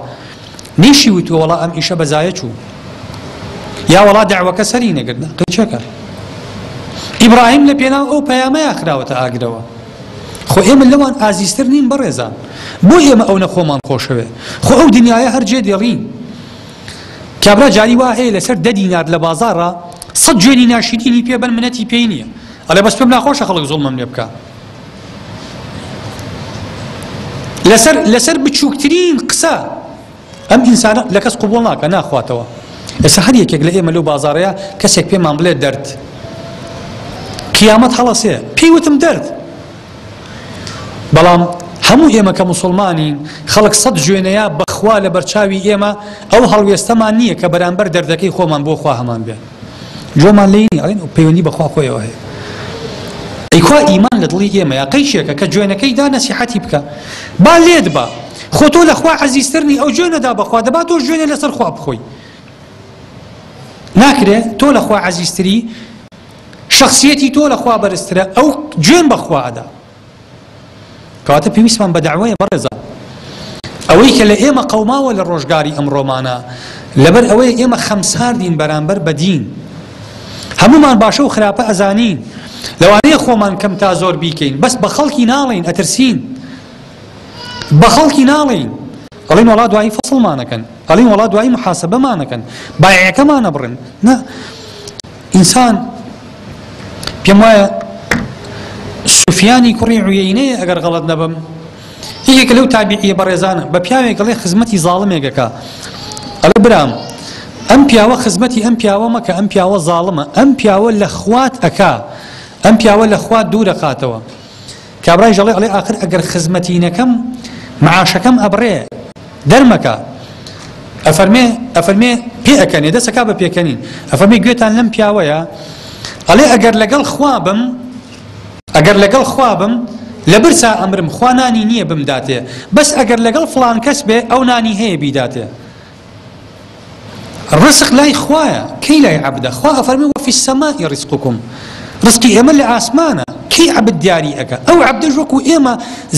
نیشی وتووە وەڵا ئەم ئیشە بەزایە چوو یا وەڵا دەعوەکە سەری نەگرنا قەیچەکە ئیبراهیم لە پێناو ئەو پەیامەیە خراوەتە ئاگرەوە خۆ ئێمە لەوان ئازیزتر نین بەڕێزان بۆ ئێمە ئەو نەخۆمان خۆشەوێ خۆ ئەو دنیاە هەرجێ دێڵین کابرا جاری وا هەیە لەسەر 10 دینار لە بازاڕە 100 جوێنی ناشیدینی پێ بن منەتی پێی نییە ئەڵێ بەس پێم ناخۆشە خەڵک زوڵمم لێ بکە لەسەر بچووکترین قسە ئەم ئینسانە لە کەس قوبوڵ ناکە ناخواتەوە ئێستا هەر یەکێک لە ئێمە لەو بازاڕەیە کەسێک پێمان بڵێ دەرد قیامەت هەڵەسێ پێی وتم دەرد بەڵام هەموو ئێمە کە موسڵمانین خەڵک 100 جوێنەیە بەخوا لە بەرچاوی ئێمە ئەو هەڵوێستەمان نییە کە بەرامبەر دەردەکەی خۆمان بۆ خوا هەمان بێ جۆمان لێنی ئەڵێن پەیوەندی بەخوا خۆیەوە هەیە ئەیخوا ئیمان لە دڵی ئێمەیە قەیشێکە کە جوێنەکەی دا نەسیحەتی بکە با لێت بە خۆ تۆ لە خوا عەزیزترنی ئەو جوێنەدا بەخوا دەبا تۆ جوێنە لەسەر خوا بخۆی ناکرێ تۆ لە خوا عەزیزتری شخصیەتی تۆ لە خوا بەرزترە ئەو جوێن بەخوا ئەدا کەواتە پێویستمان بە دەعوەیە بەڕێزە ئەوەی کە لە ئێمە قەوماوە لە ڕۆژگاری ئەمڕۆمانە لەبەر ئەوەی ئێمە خەمساردین بەرامبەر بە دین هەمومان باشە و خراپە ئەزانین لەوانەیە خۆمان کەم تا زۆر بیکەین بەس بە خەڵکی ناڵین ئەترسین بە خەڵکی ناڵین ئەڵێن وەڵا دوایی فەسڵمانەکەن ئەڵێن وەڵا دوایی محاسەبەمانەکەن بایعەکەمانە بڕن نا ئینسان پێم وایە سوفیانی کوڕی عویەینەیە ئەگەر غەڵەت نەبم یەکێکە لەو تابیعیە بەڕێزانە بە پیاوێک دەڵێ خزمەتی زاڵمێکەکە ئەڵێ برام ئەم پیاوە خزمەتی ئەم پیاوە مەکە ئەم پیاوە زاڵمە ئەم پیاوە لە خوات ئەکا ئەم پیاوە لە خوات دوور دەقاتەوە کابرای ژەڵێ ئەڵێ ئاخر ئەگەر خزمەتی نەکەم معاشەکەم ئەبڕێ دەرمەکە ئەفەرمێ پێ ئەکەنێ دەسەکا بە پێکەنین ئەفەرمێ گوێتان لەم پیاوەیە ئەڵێ ئەگەر لەگەڵ خوابم لە برسا ئەمرم خوا نانی نییە بمداتێ بەس ئەگەر لەگەڵ فڵان کەس بێ ئەو نانی هەیە بیداتێ ڕزق لای خوایە کەی لای عەبدە خوا ئەفەرمێ وەفی السەماء ڕزقکم ڕزقی ئێمە لە ئاسمانە کەی عەبد دیاری ئەکە ئەو عەبدەش وەکو ئێمە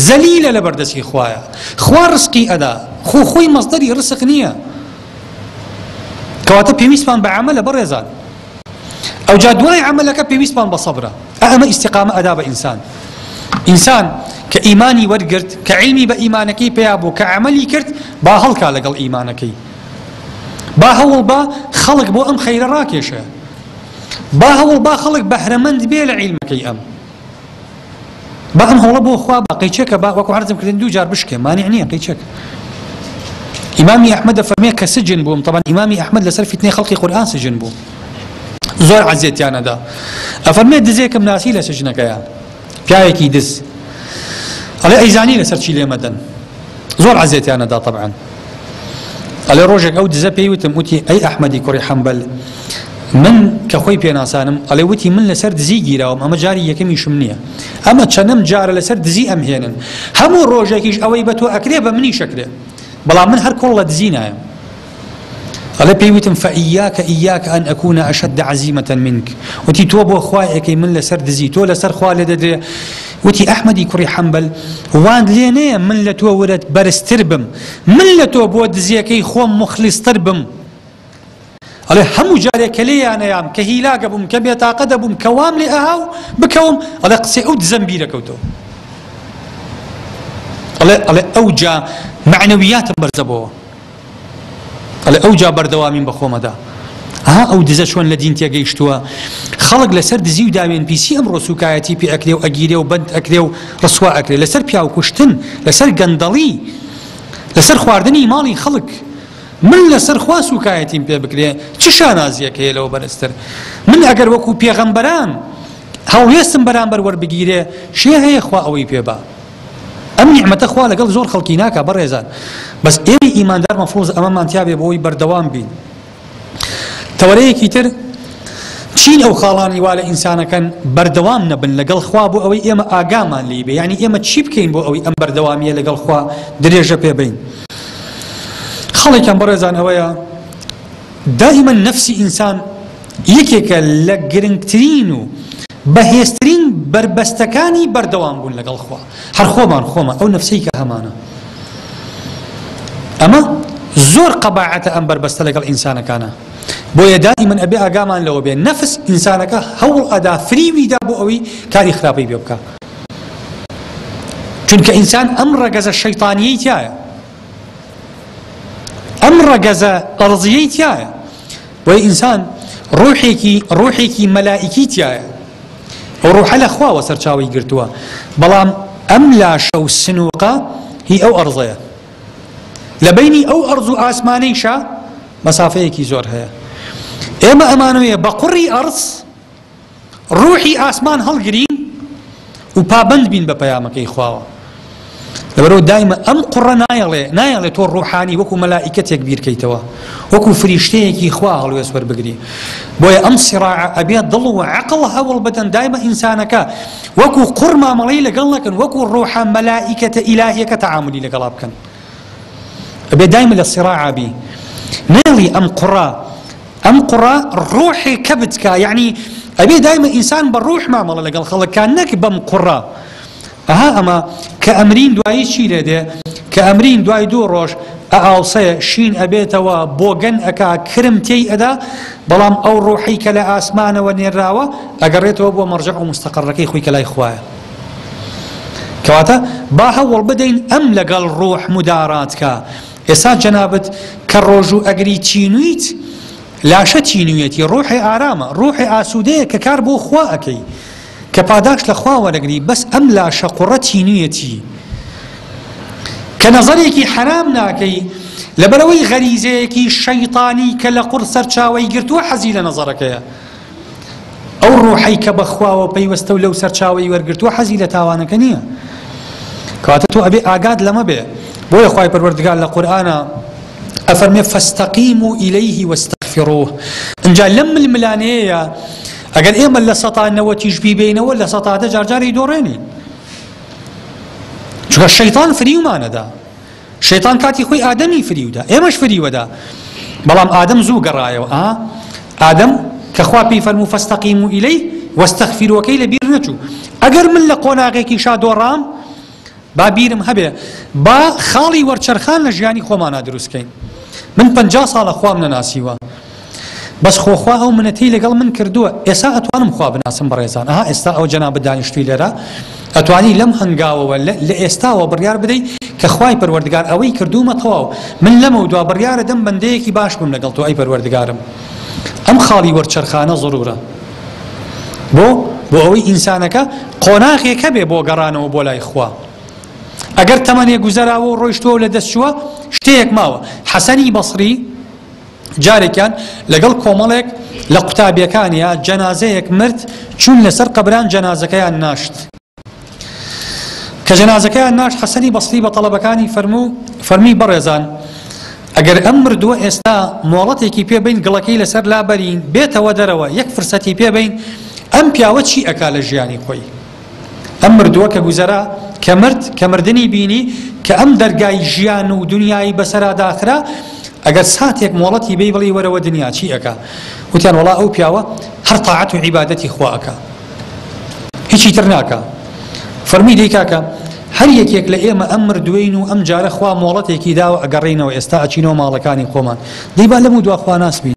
زەلیلە لە بەردەستی خوایە خوا ڕزقی ئەدا خۆی مەصدەری ڕزق نییە کەواتە پێویستمان بە عەمەلە بەڕێزان ئەو جا دوای عەمەلەکە پێویستمان بە سەبرە ئەمە ئیستیقامە ئەدا بە ئینسان کە ئیمانی وەرگرت کە عیلمی بە ئیمانەکەی پێیا بوو کە عەمەلی کرد با هەڵکا لەگەڵ ئیمانەکەی با هەوڵ با خەڵک بۆ ئەم خەیرە ڕاکێشە با هەوڵ با خەڵک بەهرەمەند بێ لە عیلمەکەی ئەم با ئەم هەوڵە بۆ خوا با قەیچێکە با وەکو عەرزم کردن 2 جار بشکێ مانیع نییە قەیچێکە ئیمامی ئەحمەد دەفەرمێ کە سجن بووم طبعا ئیمامی ئەحمەد لەسەر فیتنەی خەڵقی قورئان سجن بوو زۆر عەزیەتیانەدا ئەفەرمێ دزێکم ناسی لە سجنەکەیە پیاوێکی دز ئەڵێ ئەیزانی لەسەر چی لێمەدەن زۆر عەزیەتیانەدا طبعا ئەلێ ڕۆژێک ئەو دزە پێی وتم وتی ئەی ئەحمەدی کوڕی حەنبەل من کە خۆی پێناسانم ئەڵێ وتی من لەسەر دزی گیراوم ئەمە جاری یەکەمیشم نییە ئەمە چەندەم جارە لەسەر دزی ئەمهێنن هەموو ڕۆژێکیش ئەوەی بە تۆ ئەکرێ بە منی شەکرێ بەڵام من هەر کۆڵ لە دزی نایەم ئەڵێ پێی وتم فەئیاکە ئەن ئەکوونە ئەشەد عەزیمەتەن منک وتی تۆ بۆ خوای ئەەکەی من لەسەر دزی تۆ لەسەر خوا لێ دەدرێ وتی ئەحمەدی کوڕی حەنبەل وان لێ نەیە من لە تۆ ورەت بەرزتر بم من لە تۆ بۆ دزیەکەی خۆم مخلیستر بم ئەڵێ هەموو جارێک کە لێیانەیام کە هیلاگە بووم کە بێتاقە دەبووم کە وام لێ ئەهاو بکەوم ئەڵێ قسەی ئەو دزەم بیرەکەوتەوە ئەڵێ ئەو جا معنەویاتم بەرزەبەوە ئەڵێ ئەو جا بەردەوامیم بە خۆمەدا ئەو دزە چۆن لە دین تێگەیشتووە خەڵک لەسەر دزی و داوێن پیسی ئەمڕۆ سوکایەتی پێ ئەکرێ و ئەگیرێ و بەند ئەکرێ و ڕسوا ئەکرێ لەسەر پیاو کوشتن لەسەر گەندەڵی لەسەر خواردنی ماڵی خەڵک من لەسەر خوا سوکایەتیم پێ بکرێ چ شانازیەک هەیە لەوە بەرزتر من ئەگەر وەکو پێغەمبەران هەڵوێستم بەرامبەر وەربگیرێ شێ هەیە خوا ئەوەی پێبا ئەم نیعمەتە خوا لەگەڵ زۆر خەڵکی ناکا بەڕێزان بەس ئێمە ئیماندار مەفروض ئەمەمان تیا بێ بۆەوەی بەردەوام بین تەوەرەیەکی تر چین ئەو خاڵانی وا لە ئینسانەکەن بەردەوام نەبن لەگەڵ خوا بۆ ئەوەی ئێمە ئاگامان لێ بێ یعنی ئێمە چی بکەین بۆ ئەوەی ئەم بەردەوامیە لەگەڵ خوا درێژە پێ بین خەڵێکیان بەڕێزان ئەوەیە دائیمەن نەفسی ئینسان یەکێکە لە گرنگترین و بەهێزترین بربەستەکانی بەردەوام بوون لەگەڵ خوا هەر خۆمان خۆمان ئەو نەفسەی کە هەمانە ئەمە زۆر قەباعەتە ئەم بربەستە لەگەڵ ئینسانەکانە بۆیە دائیمەن ئەبێ ئاگامان لەوە بێ نەفس ئینسانەکە هەوڵ ئەدا فریویدا بۆ ئەوەی کاری خراپەی پێ بکات چونکە ئینسان ئەم ڕەگەزە شەیطانیەی تایە ئەم ڕەگەزە ئەرزیەی تایە بۆیە ئینسان ڕوحێکی مەلائیکی تایە ئەو ڕوحە لە خواوە سەرچاوی گرتووە بەڵام ئەم لاشە و سنووقە هی ئەو ئەرزەیە لە بینی ئەو ئەرز و ئاسمانەیشە مەسافەیەکی زۆر هەیە ئێمە ئەمانوەیە بە قوڕی ئەرز ڕوحی ئاسمان هەڵگرین و پابند بین بە پەیامەکەی خواوە لەبەرەوە دایمە ئەم قوڕە نایەڵێ تۆ ڕوحانی وەکو مەلائیکەتێک بیرکەیتەوە وەکو فریشتەیەکی خوا هەڵوێست وەربگری بۆیە ئەم سیراعە ئەبێت دڵ و عەقڵ هەوڵ بدەن دایمە ئینسانەکە وەکو قوڕ مامەڵەی لەگەڵ نەکەن وەکو ڕوحە مەلائیکەتە ئیلاهیەکە تەعاملی لەگەڵا بکەن ئەبێ دایمە لە سیراعە بی نێڵی ئەم قوڕە ڕوحی کەبتکە یعنی ئەبێ دایمە ئینسان بە ڕوح مامەڵە لەگەڵ خەڵکان نەک بەم قوڕە ئەمە کە ئەمرین دوایی چی لێ دێ کە ئەمرین دوای 2 ڕۆژ ئاوسەیە شین ئەبێتەوە بۆگەن ئەکا کرم تێی ئەدا بەڵام ئەو ڕوحی کە لە ئاسمانەوە نێراوە ئەگەڕێتەوە بۆ مەرجع و مستەقەڕەکەی خۆی کە لای خوایە کەواتە با هەوڵ بدەین ئەم لەگەڵ ڕوح مداراتکە ئێستا جەنابەت کە ڕۆژ و ئەگری چینویت لاشە چینویەتی ڕوحی ئارامە ڕوحی ئاسوودەیە کە کار بۆ خوا ئەکەی کە پاداش لە خوا وەرەگری بەس ئەم لاشە قوڕە چینویەتی کە نەزەرێکی حرام ناکەی لەبەرەوەی غەریزەیەکی شەیطانی کە لە قوڕ سەرچاوەی گرتووە حەزی لە نەزەرەکەیە ئەو ڕوحی کە بەخواوە پەیوەستە و لەو سەرچاوەی وەرگرتووە حەزی لە تاوانەکە نییە کەواتە تۆ ئەبێ ئاگاد لەمە بێ بۆیە خوای پەروەردگار لە قورئانە ئەفەرمێ فەستەقیموا ئیلەیه وەستەغفیڕوه ئەنجا لەم ململانەیەیە ئەگەر ئێمە لە سەتانەوەتیش بیبینەوە لە سەتادە جارجاری دۆڕێنین چونکە شەیطان فریومانەدا شەیطان کاتی خۆی ئادەمی فریودا ئێمەش فریوەدا بەڵام ئادەم زوو گەڕایەوە ئادەم کە خوا پێی فەرموو فەستەقیموا ئیلەیه وەستەغفیڕوەکەی لەبیر نەچوو ئەگەر من لە قۆناغێکی شا دۆڕام با بیرم هەبێ با خاڵی وەرچەرخان لە ژیانی خۆمانە دروستکەین من 50 ساڵە خوام نەناسیوە بەس خۆخوا ئەو منەتەی لەگەڵ من کردووە ئێستا ئەتوانم خوا بناسم بەڕێزان ئێستا ئەو جەنابەت دانیشتووی لێرە ئەتوانی لەم هەنگاوەوە لە ئێستاوە بڕیار بدەیت کە خوای پەروەردگار ئەوەی کردوومە تەواو من لەمە و دوا بڕیارە دەم بەندەیەکی باش بم لەگەڵ تۆ ئەی پەروەردگارم ئەم خاڵی وەرچەرخانە ضرورە بۆ ئەوەی ئینسانەکە قۆناغێکە بێ بۆ گەڕانەوە بۆ لای خوا ئەگەر تەمەنێ گوزەراوە و ڕۆیشتووە لە دەستچووە شتێک ماوە حەسەنی بەسری جارێکیان لەگەڵ کۆمەڵێک لە قوتابیەکانیە جەنازەیەک مرد چوون لەسەر قەبران جەنازەکەیان ناشت کە جەنازەکەیان ناشت حەسەنی بەسری بە تەڵەبەکانی فەرمی بەڕێزان ئەگەر ئەم مردووە ئێستا مۆڵەتێکی پێ بین گڵەکەی لەسەر لابەرین بێتەوە دەرەوە یەک فرسەتی پێ بین ئەم پیاوە چی ئەکا لە ژیانی خۆی ئەم مردووە کە گوزەرا کە مردنی بینی کە ئەم دەرگای ژیان و دنیای بەسەرا داخرا ئەگەر ساتێک مۆڵەتی بێ بڵی وەرەوە دنیا چی ئەکا وتیان وەڵا ئەو پیاوە هەر تاعەت و عیبادەتی خوا ئەکا هیچی تر ناکا فەرمی دەی کاکە هەر یەکێک لە ئێمە ئەم مردوین و ئەم جارە خوا مۆڵەتێکی داوە ئەگەڕێینەوە ئێستا ئەچینەوە ماڵەکانی خۆمان دەی با لەم و دوا خوا ناسبین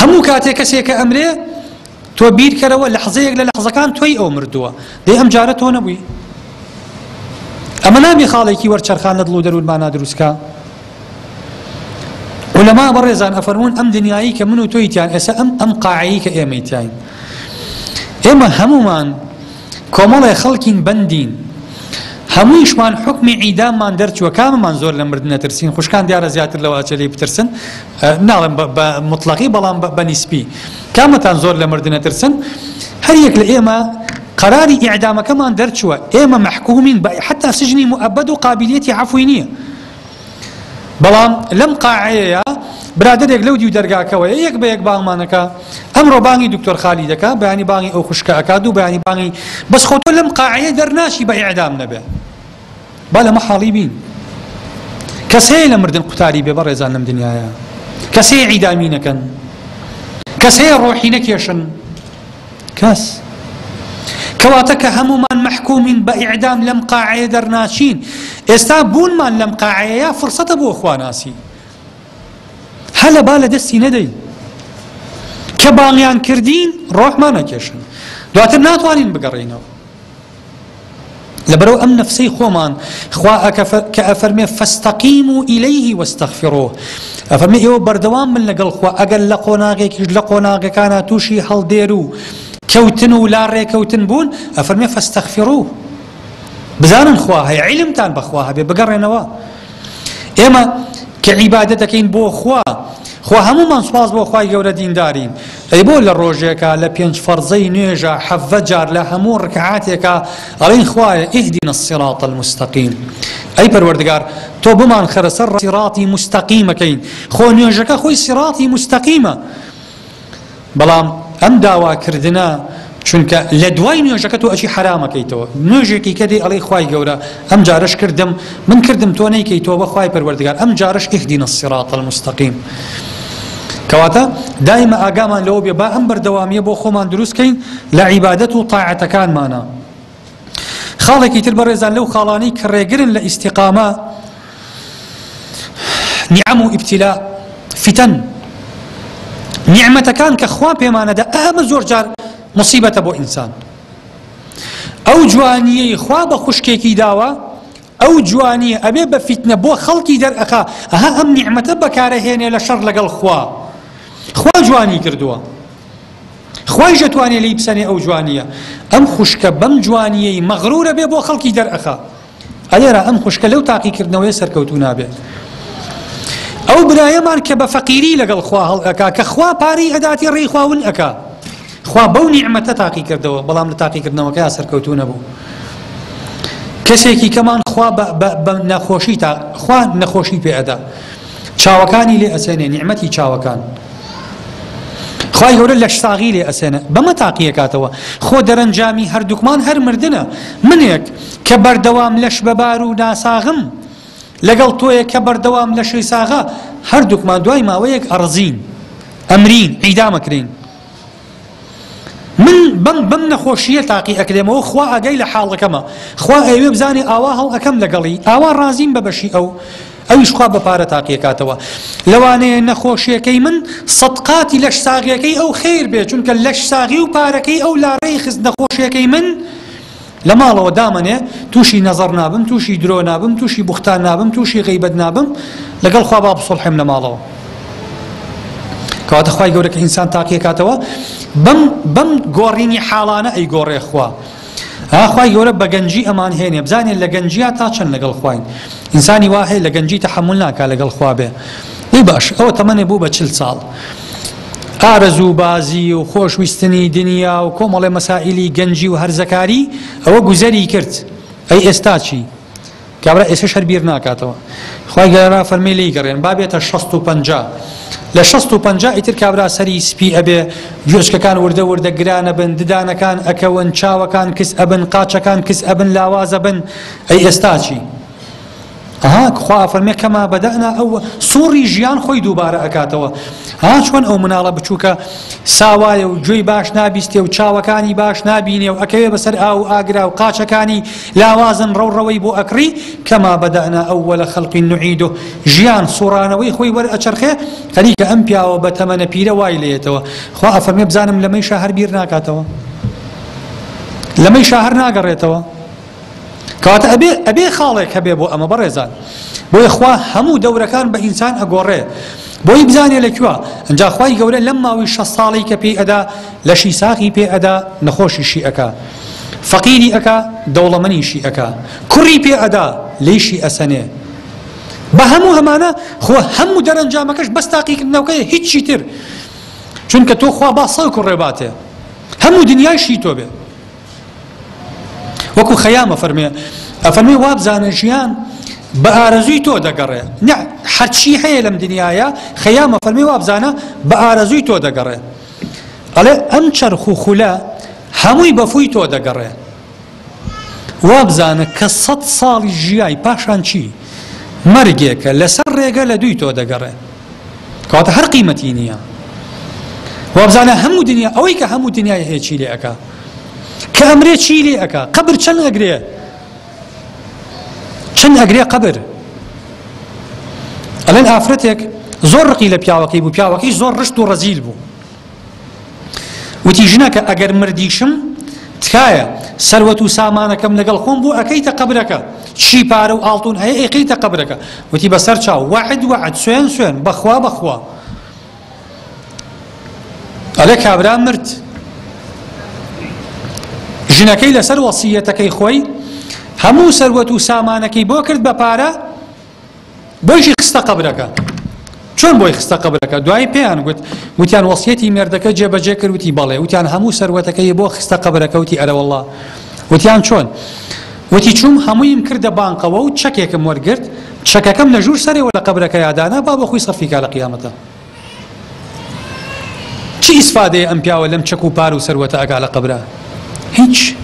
هەموو کاتێک کەسێکە ئەمرێ تۆ بیرکەرەوە لەحزەیەک لە لەحزەکان تۆی ئەو مردووە دەی ئەم جارە تۆ نەبووی ئەمە نابێ خاڵێکی وەرچەرخان لە دڵ و دەروونمان نادروستکە ولەما بەڕێزان ئەفەرمون ئەم دنیایی کە من و تۆیتیان ئێستا ئەم قاعەیە کە ئێمەیتیان ئێمە هەمومان کۆمەڵێ خەڵکین بەندین هەموویشمان حکمی عیداممان دەرچووە کامەمان زۆر لە مردن نەترسین خوشکان دیارە زیاتر لەوە ئەچێ بترسن ناڵێم بە مطلقی بەڵام بە نیسبی کامەتان زۆر لە مردن نەترسن هەر یەک لە ئێمە قراری ئیعدامەکەمان دەرچووە ئێمە محکومین بە حتا سجنی مؤبەد و قابلیەتی عەفوی نییە بەڵام لەم قاعەیە برادرێک لەو دیو دەرگاکەوە یەک بە یەک بانگمانەکە ئەمڕۆ بانگی دکتۆر خالی دەکا بەیانی بانگی ئەو خوشکە ئەکات و بەیانی بانگی بەس خۆ تۆ لەم قاعەیە دەرناشی بە ئیعدام نەبێ با لەمە حاڵی بین کەس هەیە لە مردن قوتاری بێ بەڕێزان لەم دنیایە کەس هەیە عیدامی نەکەن کەس هەیە ڕۆحی نەکێشن کەس کەواتە کە هەمومان محکومین بە ئیعدام لەم قاعەیە دەرناچین ئێستا بوونمان لەم قاعەیە فرسەتە بۆ خواناسی هەلە با لە دەستی نەدەی کە باڵیان کردین ڕۆحمان نەکێشن دواتر ناتوانین بگەڕێینەوە لەبەرەوە ئەم نەفسەی خۆمان خوا کە ئەفەرمێ فەستەقیموا ئیلەیه وەستەغفیڕوه ئەفەرمێ ئێوە بەردەوام بن لەگەڵ خوا ئەگەر لە قۆناغێکیش لە قۆناغەکانە تووشی هەڵدێر و کەوتن و لا ڕێکەوتن بوون ئەفەرمێ فەستەغفیڕوه بزانن خوا هەیە عیلمتان بەخوا هەبێ بگەڕێنەوە ئێمە کە عیبادەت دەکەین بۆ خوا هەمومان سوپاس بۆ خوای گەورە دیندارین ئەی بۆ لە ڕۆژێکە لە 5 فەرزەی نوێژە 7 جار لە هەموو ڕکعاتێکە ئەڵێن خوایە ئیهدینا الصراط المستقیم ئەی پەروەردگار تۆ بمان خەرە سەر سیراتی مستەقیمەکەین خۆ نوێژەکە خۆی سیراتی مستەقیمە بەڵام ئەم داواکردنە چونکە لە دوای نوێژەکە تۆ ئەچی حرامەکەیتەوە نوێژێکی کە دێ ئەڵێ خوای گەورە ئەم جارش کردم من کردم تۆ نەیکەیتەوە بە خوای پەروەردگار ئەم جارش ئیهدینا الصراط المستقیم کەواتە دایمە ئاگامان لەوە بێ با ئەم بەردەوامیە بۆ خۆمان دروستکەین لە عیبادەت و تاعەتەکانمانە خاڵێکی تر بەڕێزان لەو خاڵانەی کە ڕێگرن لە ئیستیقامە نیعەم و ئیبتیلا فتن نیعمەتەکان کە خوا پێمانەدا ئەمە زۆر جار مصیبەتە بۆ ئینسان ئەو جوانیەی خوا بە خوشکێکی داوە ئەو جوانیە ئەبێ بە فتنە بۆ خەڵکی دەرئەخا ئەها ئەم نیعمەتە بەکارەهێنێ لە شەڕ لەگەڵ خوا جوانی کردووە خوای ژەتوانێ لێی بسەنێ ئەو جوانیە ئەم خوشکە بەم جوانیەی مەغرورە بێ بۆ خەڵکی دەرئەخا ئەلێرە ئەم خوشکە لەو تاقیکردنەوەی سەرکەوتوو نابێت ئەو برایەمان کە بە فەقیری لەگەڵ خوا هەڵ ئەکا کە خوا پارەی ئەداتی ڕێی خواون ئەکا خوا بەو نیعمەتە تاقی کردەوە بەڵام لە تاقیکردنەوەکە سەرکەوتوو نەبوو کەسێکی کەمان خوا بە نەخۆشی خوا نەخۆشی پێ ئەدا چاوەکانی لێ ئەسێنێ نیعمەتی چاوەکان خوای گەورە لەش ساغی لێ ئەسێنە بەمە تاقیەکاتەوە خۆ دەرەنجامی هەردووکمان هەر مردنە منێک کە بەردەوام لەش بەبار و ناساغم لەگەڵ تۆیە کە بەردەوام لە شەی ساغا هەردووکمان دوای ماوەیەک ئەڕزین ئەمرین عیدامەکرین من بەم نەخۆشیە تاقی ئەکرێمەوە خوا ئەگەی لە حاڵەکەمە خوا ئەوێ بزانێ ئاوا هەڵ ئەەکەم لەگەڵی ئاوا ڕازیم بە بەشی ئەویش خوا بە پارە تاقیەکاتەوە لەوانەیە نەخۆشیەکەی من سەدقاتی لەش ساغیەکەی ئەو خێر بێ چونکە لەش ساغی و پارەکەی ئەو لاڕێی خست نەخۆشیەکەی من لە ماڵەوە دامەنێ تووشی نەزەر نابم تووشی درۆ نابم تووشی بوختان نابم تووشی غیبەت نابم لەگەڵ خوا با بسڵحم لە ماڵەوە کەواتە خوای گەورە کە ئینسان تاقیەکاتەوە بەم گۆڕینی حاڵانە ئەی گۆڕێ خوا خوای گەورە بە گەنجی ئەمان هێنێ بزانێت لە گەنجیا تا چەند لەگەڵ خوین ئینسانی وا هەیە لە گەنجی تەحمل ناکا لەگەڵ خوا بێ ئی باش ئەوە تەمەنێ بوو بە 40 ساڵ ئارەزوو بازی و خۆشویستنی دنیا و کۆمەڵێ مەسائیلی گەنجی و هەرزەکاری ئەوە گوزەری کرد ئەی ئێستا چی کابرا ئێسش هەر بیر ناکاتەوە خوای گەورە فەرمی لێی گەڕێن با بێتە 65 لە 65 ئیتر کابرا سەری سپی ئەبێ گوێچکەکان وردە وردە گرانە بن ددانەکان ئەکەون چاوەکان کس ئەبن قاچەکان کس ئەبن لاوازە بن ئەی ئێستا چی خوا فەرمێ کەما بەدەنا ئەو سوڕی ژیان خۆی دووبارە ئەکاتەوە چۆن ئەو مناڵە بچووکە ساوایە و گوێی باش نابیستێ و چاوەکانی باش نبینێ و ئەکەوێ بەسەر ئاو ئاگرا و قاچەکانی لاوازن ڕەوڕەوەی بۆ ئەکڕی کەما بەدەنا ئەوەلە خەڵقی نوعیدو ژیان سوڕانەوەی خۆی وەرە ئەچەرخێ خەریکە ئەم پیاوە بە تەمەنە پیرە وای لێتەوە خوا فەرمێ بزانم لەمەی شەهر بیر ناکاتەوە لەمەی شەهر ناگەڕێتەوە کەواتە ئەبێ خاڵێک هەبێ بۆ ئەمە بەڕێزان بۆیە خوا هەموو دەورەکان بە ئینسان ئەگۆڕێ بۆی بزانێ لەکوێ ئەنجا خوای گەورە لەم ماوەی 6 ساڵی کە پێی ئەدا لەشی ساقی پێ ئەدا نەخۆشیشی ئەکا فەقیری ئەکا دەوڵەمەنیشی ئەکا کوڕی پێ ئەدا لێیشی ئەسەنێ بە هەموو ئەمانە خۆ هەموو دەرەنجامەکەش بەس تاقیکردنەوەکەیە هیچی تر چونکە تۆ خوا با سەڵک و ڕێباتێ هەموو دنیایشی تۆ بێ وەکو خەیامە ئەفەرمێ وابزانە ژیان بە ئارەزووی تۆ دەگەڕێ هەرچی هەیە لەم دنیاە خەیامە فەرمێ وابزانە بە ئارەزووی تۆ دەگەڕێ ئەڵێ ئەم چەرخ و خولە هەمووی بەفووی تۆ دەگەڕێ وابزانە کە 100 ساڵی ژیای پاشان چی مەرگێکە لەسەر ڕێگە لە دووی تۆ دەگەڕێ کەواتە هەر قیمەتی نییە وابزانە هەموو دنیا ئەوەی کە هەموو دنیای هەیە چی لێ ئەکا کە ئەمرێ چی لێ ئەکا قبر چەند ئەگرێ چەند ئەگرێ قبر ئەلێن ئافرەتێک زۆر ڕقی لە پیاوەکەی بوو پیاوەکەی زۆر ڕشت و ڕەزیل بوو وتی ژنەکە ئەگەر مردیشم تکایە سەروەت و سامانەکەم لەگەڵ خۆم بوو ئەکەیتە قبرەکە چی پارە و ئاڵتون هەیە ئەکەیتە قبرەکە وتی بەسەر چاو وعد سوێن بەخوا ئەلێ کابرا مرد ژنەکەی لەسەر وەسیەتەکەی خۆی هەموو سەروەت و سامانەکەی بۆ کرد بە پارە بۆیشی خستە قبرەکە چۆن بۆی خستە قبرەکە دوای پێیان وتیان وەسیەتی مێردەکە جێبەجێ کرد وتی بەڵێ وتیان هەموو سەروەتەکەی بۆ خستە قبرەکە وتی ئەرە وەڵڵا وتیان چۆن وتی چوم هەموویم کردە بانقەوە و چەکێکم وەرگرت چەکەکەم لە ژوور سەرەوە لە قبرەکە یادانا با بە خۆی سەرفیکا لە قیامەتە چی ئیسفادەیە ئەم پیاوە لەم چەک و پار و سەروەتە ئەگا لە قبرە هیچ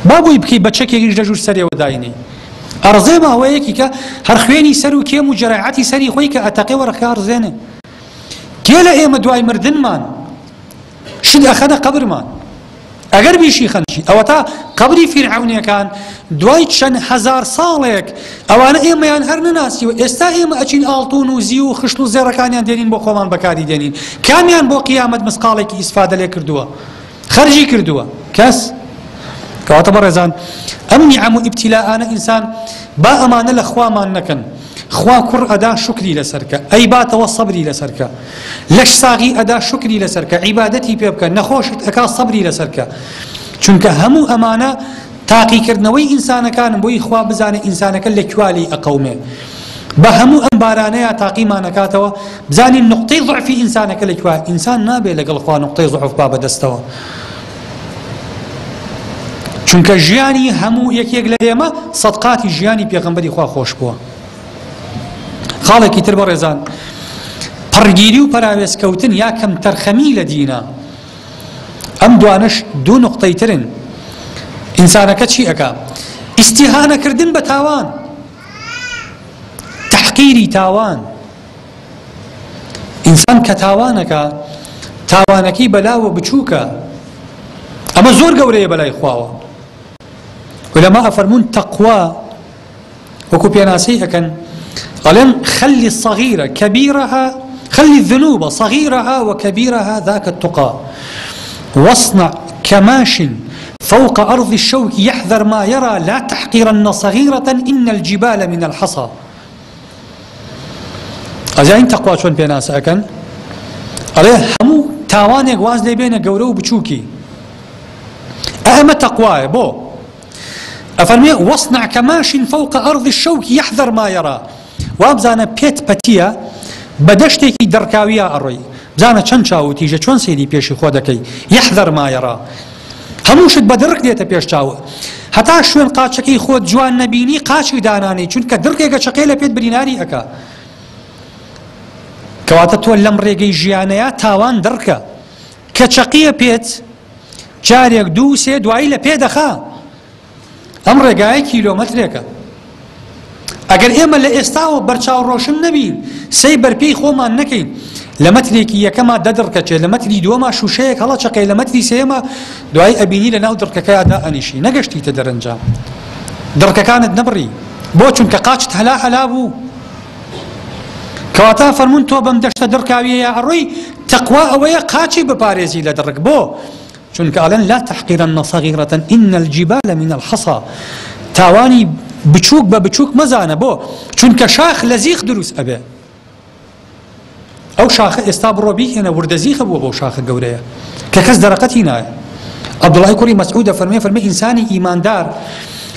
بابووی بکەی بە چەکێکیش لە ژوور سەرەوە داینی ئەڕزێ ماوەیەکی کە هەر خوێنی سەر و کێم و جەرایعەتی سەری خۆی کە ئەتەقێ وەرەخە ئەڕزێنێ کێ لە ئێمە دوای مردنمان شت ئەخەنە قبرمان ئەگەر بیشی خەنشی ئەوە تا قبری فیرعەونیەکان دوای چەند هەزار ساڵێک ئەوانە ئێمەیان هەر نەناسیوە ئێستا ئێمە ئەچین ئاڵتون و زی و خشت و زێڕەکانیان دێنین بۆ خۆمان بەکاری دێنین کامیان بۆ قیامەت مسقاڵێکی ئیسفادە لێ کردووە خەرجی کردووە کەس کەواتە بەڕێزان ئەم نیعەم و ئیبتیلاانە ئینسان با ئەمانە لە خوامان نەکەن خوا کوڕ ئەدا شکری لەسەرکە ئەی باتەوە سەبری لەسەرکە لەش ساغی ئەدا شکری لەسەرکە عیبادەتی پێ بکە نەخۆشت ئەکا سەبری لەسەرکە چونکە هەموو ئەمانە تاقیکردنەوەی ئینسانەکانم بۆی خوا بزانێ ئینسانەکە لە کوالی ئەقەومێ بە هەموو ئەم بارانەیە تاقیمانەکاتەوە بزانین نقطەی ضعفی ئینسانەکە لە کوای ئینسان نابێ لەگەڵ خوا نقطەی ضعف با بەدەستەوە چونکە ژیانی هەموو یەکێک لە ئێمە سەدقاتی ژیانی پێغەمبەری خوا خۆش بووە خاڵێکی تر بەڕێزان پڕگیری و پەراوێزکەوتن یا کەم تەرخەمی لە دینە ئەم دوانش دوو نقطەی ترن ئینسانەکە چی ئەکا ئیستیهانەکردن بە تاوان تەحقیری تاوان ئینسان کە تاوانەکە تاوانەکەی بەلاوە بچووکە ئەمە زۆر گەورەیە بەلای خواوە ولەما ئەفەرمون تەقوا وەکو پێناسەی ئەکەن قالن خلي الصغيرة كبيرها خلي الذنوب صغيرها وكبيرها ذاك التقى واصنع كماش فوق أرض الشوك يحذر ما يرى لا تحقيرن صغيرة إن الجبال من الحصى أجاين تقوى شون بيناس أكن عليه همو تاوانيك واز لي بين قورو بچوكي أهم تقوى بو أفرمي واصنع كماش فوق أرض الشوك يحذر ما يرى وابزانە پێت پەتیە بە دەشتێکی دەرکاویە ئەڕۆی بزانە چەند چاوتیژە چۆن سەیری پێشی خۆ دەکەی یەحذەر ما یەرا هەمووشت بە دڕک دێتە پێش چاوە هەتا شوێن قاچەکەی خۆت جوان نەبینی قاچی دانانەی چونکە دڕکێکە چقەی لە پێت بریناری ئەکا کەواتە تۆ لەم ڕێگەی ژیانەیە تاوان دڕکە کە چقیە پێت جارێک دوو سێ دوایی لە پێ دەخا ئەم ڕێگایە کیلۆمەترێکە ئەگەر ئێمە لە ئێستاوە بەرچاو ڕۆشن نەبین سەی بەرپێی خۆمان نەکەین لە مەترێکی یەکەما دەدڕکەچێت لە مەتری دووەما شوشەیەک هەڵە چقەی لە مەتری سێمە دوای ئەبینی لە ناو دڕکەکەیدا ئەنیشی نەگەشتیتە دەرەنجام دڕکەکانت نەبڕی بۆ چونکە قاچت هەلا بوو کەواتە فەرمون تۆ بەم دەشتە دڕکاویەیە ئەڕۆی تەقوا ئەوەیە قاچی بپارێزی لە دڕک بۆ چونکە ئەڵێن لا تحقیرن صغیرة إن الجبال من الحصى تاوانی بچووک بە بچووک مەزانە بۆ چونکە شاخ لە زیخ دروست ئەبێ ئەو شاخە ئێستا بڕۆ بیهێنە وردە زیخە بووە بۆ شاخە گەورەیە کە کەس دەرەقەتی نایە عەبدوڵای کوڕی مەسعود فەرمێ ئینسانی ئیماندار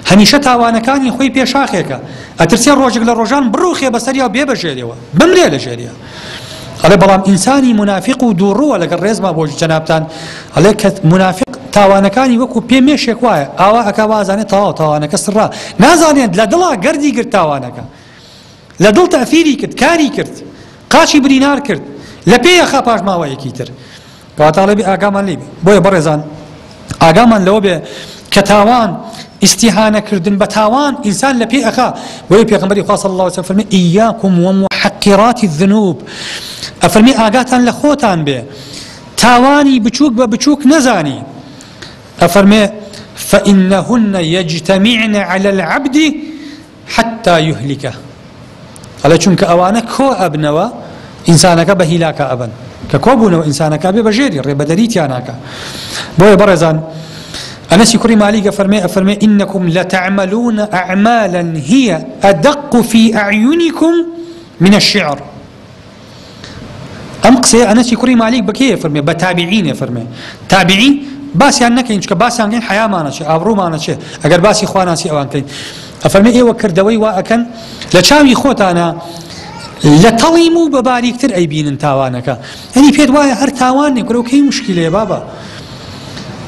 هەمیشە تاوانەکانی خۆی پێ شاخێکە ئەترسێ ڕۆژێک لە ڕۆژان بڕوخێ بەسەریا و بێ بەژێرەوە بمرێ لە ژێریە ئەڵێ بەڵام ئینسانی منافق و دووڕووە لەگەڵ ڕێزما بۆ جەنابتان ئەڵێ کە منافق تاوانەکانی وەکو پێ مێشێک وایە ئاوا ئەکا وازانێت تاوانەکە سڕا نازانێت لە دڵا گەردی گرت تاوانەکە لە دڵ تەفیری کرد کاری کرد قاچی برینار کرد لە پێیەخا پاش ماوەیەکی تر کەواتە بێ ئاگامان لێ بێ بۆیە بەڕێزان ئاگامان لەوە بێ کە تاوان ئیستیهانەکردن بە تاوان ئینسان لە پێ ئەخا بۆیە پێغەمبەری خوا صلی الله علیه و سلم فەرمێ ئیاکم ومحقرات الذنوب ئەفەرمێ ئاگاتان لە خۆتان بێ تاوانی بچووک بە بچووک نەزانی ئەفەرمێ فإنهن يجتمعن على العبد حتى يهلكه ئەڵێ چونکە ئەوانە کۆ ئەبنەوە ئینسانەکە بە هیلاکە ئەبن کە کۆ بوونەوە ئینسانەکە بێ بەژێری ڕێبەدەریتیاناکە بۆیە بەڕێزان أنس كريم مالك أفرمي إنكم لتعملون أعمالا هي أدق في أعينكم من الشعر أم قصي أنس كريم مالك بكي أفرمي بتابعين أفرمي تابعين باسي عنك إنك باسي عنك حياة ما نشي أبرو ما نشي أجر باسي إخوانا سي أوان كين أفرمي إيه وكردوي وأكن لشاوي خوتانا لتڵیم و بە باریکتر ئەیبینن تاوانەکە ئەنی پێت وایە هەر تاوانێک گرە و کەی مشکلەیە بابا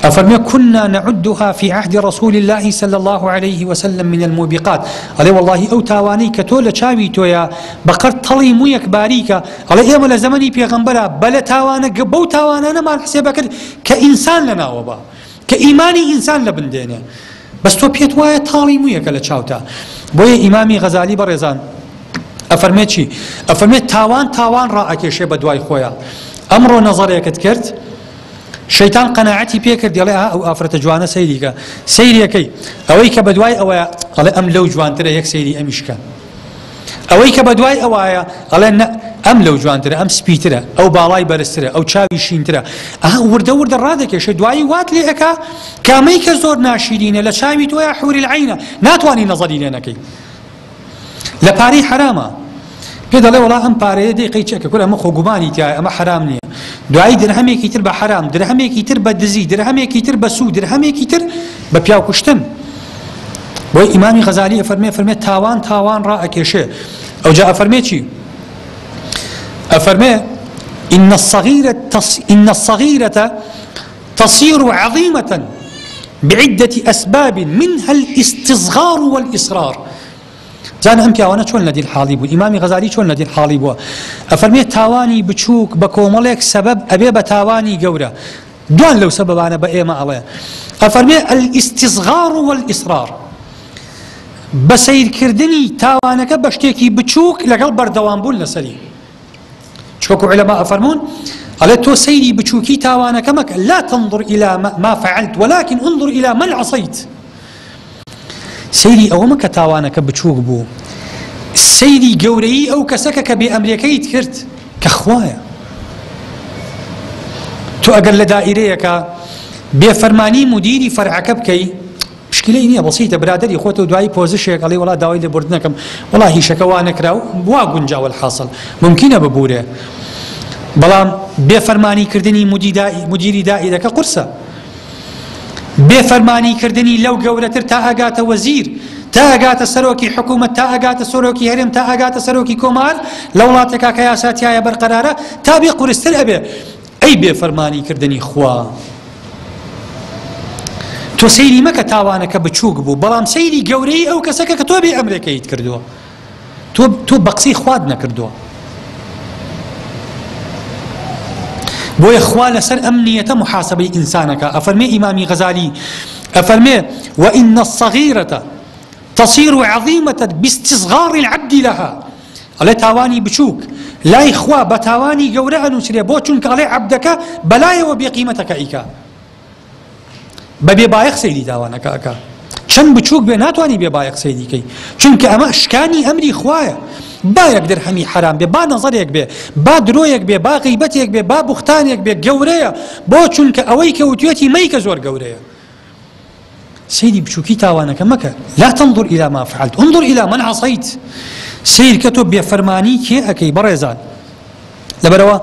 أفرمي كنا نعدها في عهد رسول الله صلى الله عليه وسلم من الموبقات عليه والله أو تاواني كتولة شاوي تويا بقر طلي مويك باريكا عليه إيما لزمني بيغنبرا بلا تاوانا قبو تاوانا أنا ما الحسابة كإنسان لنا وبا كإيماني إنسان لبندينه بس تو بيت وايا طالي مويك لشاوتا بويا إمامي غزالي برزان أفرمي شي أفرمي تاوان رأك يا شيء بدواي خويا أمره نظريك تكرت شيطان قناعتي بيكر ديالها أو أفرت جوانا سيريكا سيريكي أويك بدواي أويا قال أم لو جوان ترى يك سيري أمشكا أويك بدواي أويا قال أم لو جوان ترى أم سبيترا أو بالاي برسترا أو تشاوي شين ترى ورد الرادك يا شي دواي وات لي أكا كاميك زور ناشرين لا شاوي تويا حور العين ناتواني نظري لنكي لباري حرامة كده لا والله أم باري دي قيتشك كل أم خوجباني تاعي أما حرام نية دعاء درهمێکی تر بە حرام درهمێکی تر بە دزی درهمێکی تر بە سوود درهمێکی تر بە پیاو کوشتن بۆی ئیمامی غەزالی ئەفەرمێ تاوان ڕائەکێشێ ئەوجا ئەفەرمێ چی ئەفەرمێ إن الصغيرة تصير عظيمة بعدة أسباب منها الاستصغار والإصرار زانە ئەم پیاوانە چۆن لە دین حاڵی بوو ئیمامی غەزالی چۆن لە دین حاڵی بووە ئەفەرمێ تاوانی بچووک بە کۆمەڵێک سەبەب ئەبێ بە تاوانی گەورە دوان لەو سەبەبانە بە ئێمە ئەڵێ ئەفەرمێ الاستصغار والإصرار بە سەیرکردنی تاوانەکە بە شتێکی بچووک لەگەڵ بەردەوامبوون لەسەری چکۆکو عولەما ئەفەرمون ئەڵێ تۆ سەیری بچووکی تاوانەکە مەکە لا تنظر إلى ما فعلت ولكن انظر إلى من عصيت سەیری ئەوە مەکە تاوانەکە بچووک بوو سەیری گەورەی ئەو کەسەکە کە بێ ئەمریەکەیت کرد کە خوایە تۆ ئەگەر لە دائیرەیەکە بێفەرمانی مدیری فەرعەکە بکەی مشکلەی نییە بەسیتە برادەری خۆتە و دوایی پۆزیشێک ئەڵێ وەڵا داوای لێبوردنەکەم وەڵا هیچەکە وا نەکرا و وا گونجاوە الحاصل ممکنە ببورێ بەڵام بێفەرمانیکردنی مدیری دائیرەکە قورسە بێفەرمانی کردنی لەو گەورەتر تا ئەگاتە وەزیر تا ئەگاتە سەرۆکی حکوومەت تا ئەگاتە سەرۆکی هەرێم تا ئەگاتە سەرۆکی کۆمار لە وڵاتێکا کە یاساتیایە بەرقەرارە تا بێ قورستر ئەبێ ئەی بێفەرمانی کردنی خوا تۆ سەیری مەکە تاوانەکە بچووک بوو بەڵام سەیری گەورەی ئەو کەسەکە کە تۆ بێ ئەمریکەیت کردووە تۆ بە قسەی خواد نەکردووە بۆیە خوا لەسەر ئەم نیەتە محاسبەی ئینسانەکە ئەفەرمێ ئیمامی غەزالی ئەفەرمێ وإن الصغيرة تصير عظيمة باستصغار العبد لها ئەڵێ تاوانی بچووک لای خوا بە تاوانی گەورە ئەنووسرێ بۆ چونکە ئەڵێ عەبدەکە بەلایەوە بێقیمەتەکە ئیکا بە بێبایەق سەیری تاوانەکە ئەکا چەند بچووک بێ ناتوانانی بێبایەق سەیریکەی چونکە ئەمە شکانی ئەمری خوایە با یەک درهەمی حرام بێ با نەزەرێک بێ با درۆیەک بێ با غیبەتێک بێ با بوختانێک بێ گەورەیە بۆ چونکە ئەوەی کە وتوێتی مەیکە زۆر گەورەیە سيري بشوكي تاوانك مكة لا تنظر إلى ما فعلت انظر إلى من عصيت سير كتب بفرماني كي أكي بريزان لبروا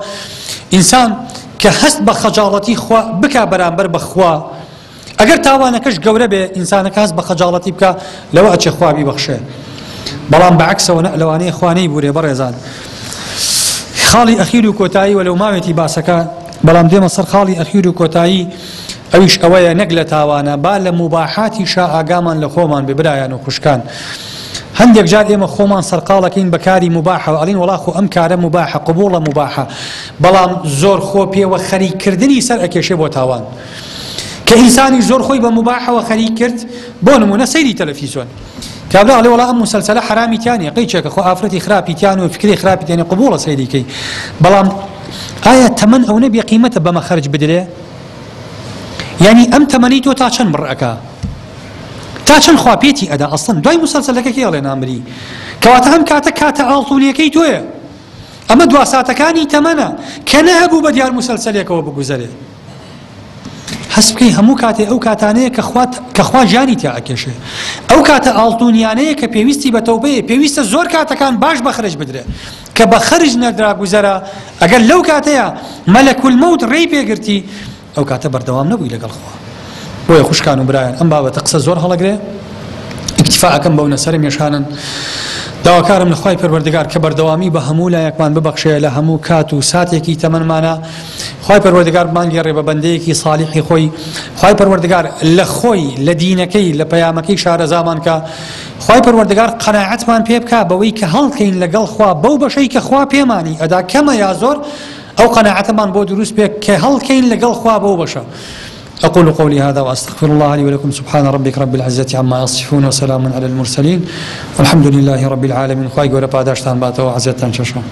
إنسان كحسب خجالتي خوا بكا برامبر بخوا أجر تاوانكش قورة بإنسانك حسب خجالتي بكا لو أتش خوا ببخشه بلان بعكس ونقلواني إخواني بوري بريزان خالي أخير كوتاي ولو ما ويتي باسكا بلان دي مصر خالي أخير كوتاي ئەویش ئەوەیە نەک لە تاوانە با لە مباحاتی شا ئاگامان لە خۆمان ببرایان و خوشکان هەندێک جار ئێمە خۆمان سەرقاڵەکەین بەکاری مباحە ئەڵین وەڵا خۆ ئەم کارە مباحە قبوڵە مباحە بەڵام زۆر خۆ پێوە خەریککردنی سەر ئەکێشێ بۆ تاوان کە ئینسانی زۆر خۆی بە مباحەوە خەریک کرد بۆ نمونە سەیری تەلەڤیزۆن کابرا ئەڵێ وەڵا ئەم مسەلسەلە حرامی تیانە قەیچێکە خۆ ئافرەتی خراپی تیان و فکری خراپی تیانە قبوڵە سەیریکەی بەڵام ئایا تەمەن ئەو نەبێ قیمەتە بەمە خەرج بدرێ يعني أم تمنيت تاچن مرأكا تاچن خوابيتي أدا أصلا دواي مسلسل لك كي ألين أمري كواتا هم كاتا آلطوني كي توي أما دواساتا كاني تمنى كان أبو بديار مسلسل يك وبقوزري حسب كي همو كاتي أو كاتانية كخوا جاني تيا أكيشه أو كاتا آلطونيانية كبيويستي بتوبية بيويست زور كاتا كان باش بخرج بدري كبخرج ندرا قوزرا أقل لو كاتيا ملك الموت ريبي قرتي ئەو کاتە بەردەوام نەبووی لەگەڵ خوا بۆیە خوشکان و برایان ئەم بابەتە قسە زۆر هەڵەگرێ ئیکتیفاعەکەم بەو نەسەر مێشانن داواکارم لە خوای پەروەردگار کە بەردەوامی بە هەموو لایەکمان ببەخشێ لە هەموو کات و ساتێکی تەمەنمانە خوای پەروەردگار بمانگێڕێ بە بەندەیەکی ساڵحی خۆی خوای پەروەردگار لە خۆی لە دینەکەی لە پەیامەکەی شارەزامان کە خوای پەروەردگار قەناعەتمان پێ بکا بەوەی کە هەڵکەین لەگەڵ خوا بەو بەشەی کە خوا پێمانی ئەدا کەمە یا زۆر أو قناعتمان بو دروس بك كهل كين لقل خواب وبشر أقول قولي هذا وأستغفر الله لي ولكم سبحان ربك رب العزة عما يصفون وسلام على المرسلين والحمد لله رب العالمين خواهي قولة بعداشتان باتوا عزيزتان شاشون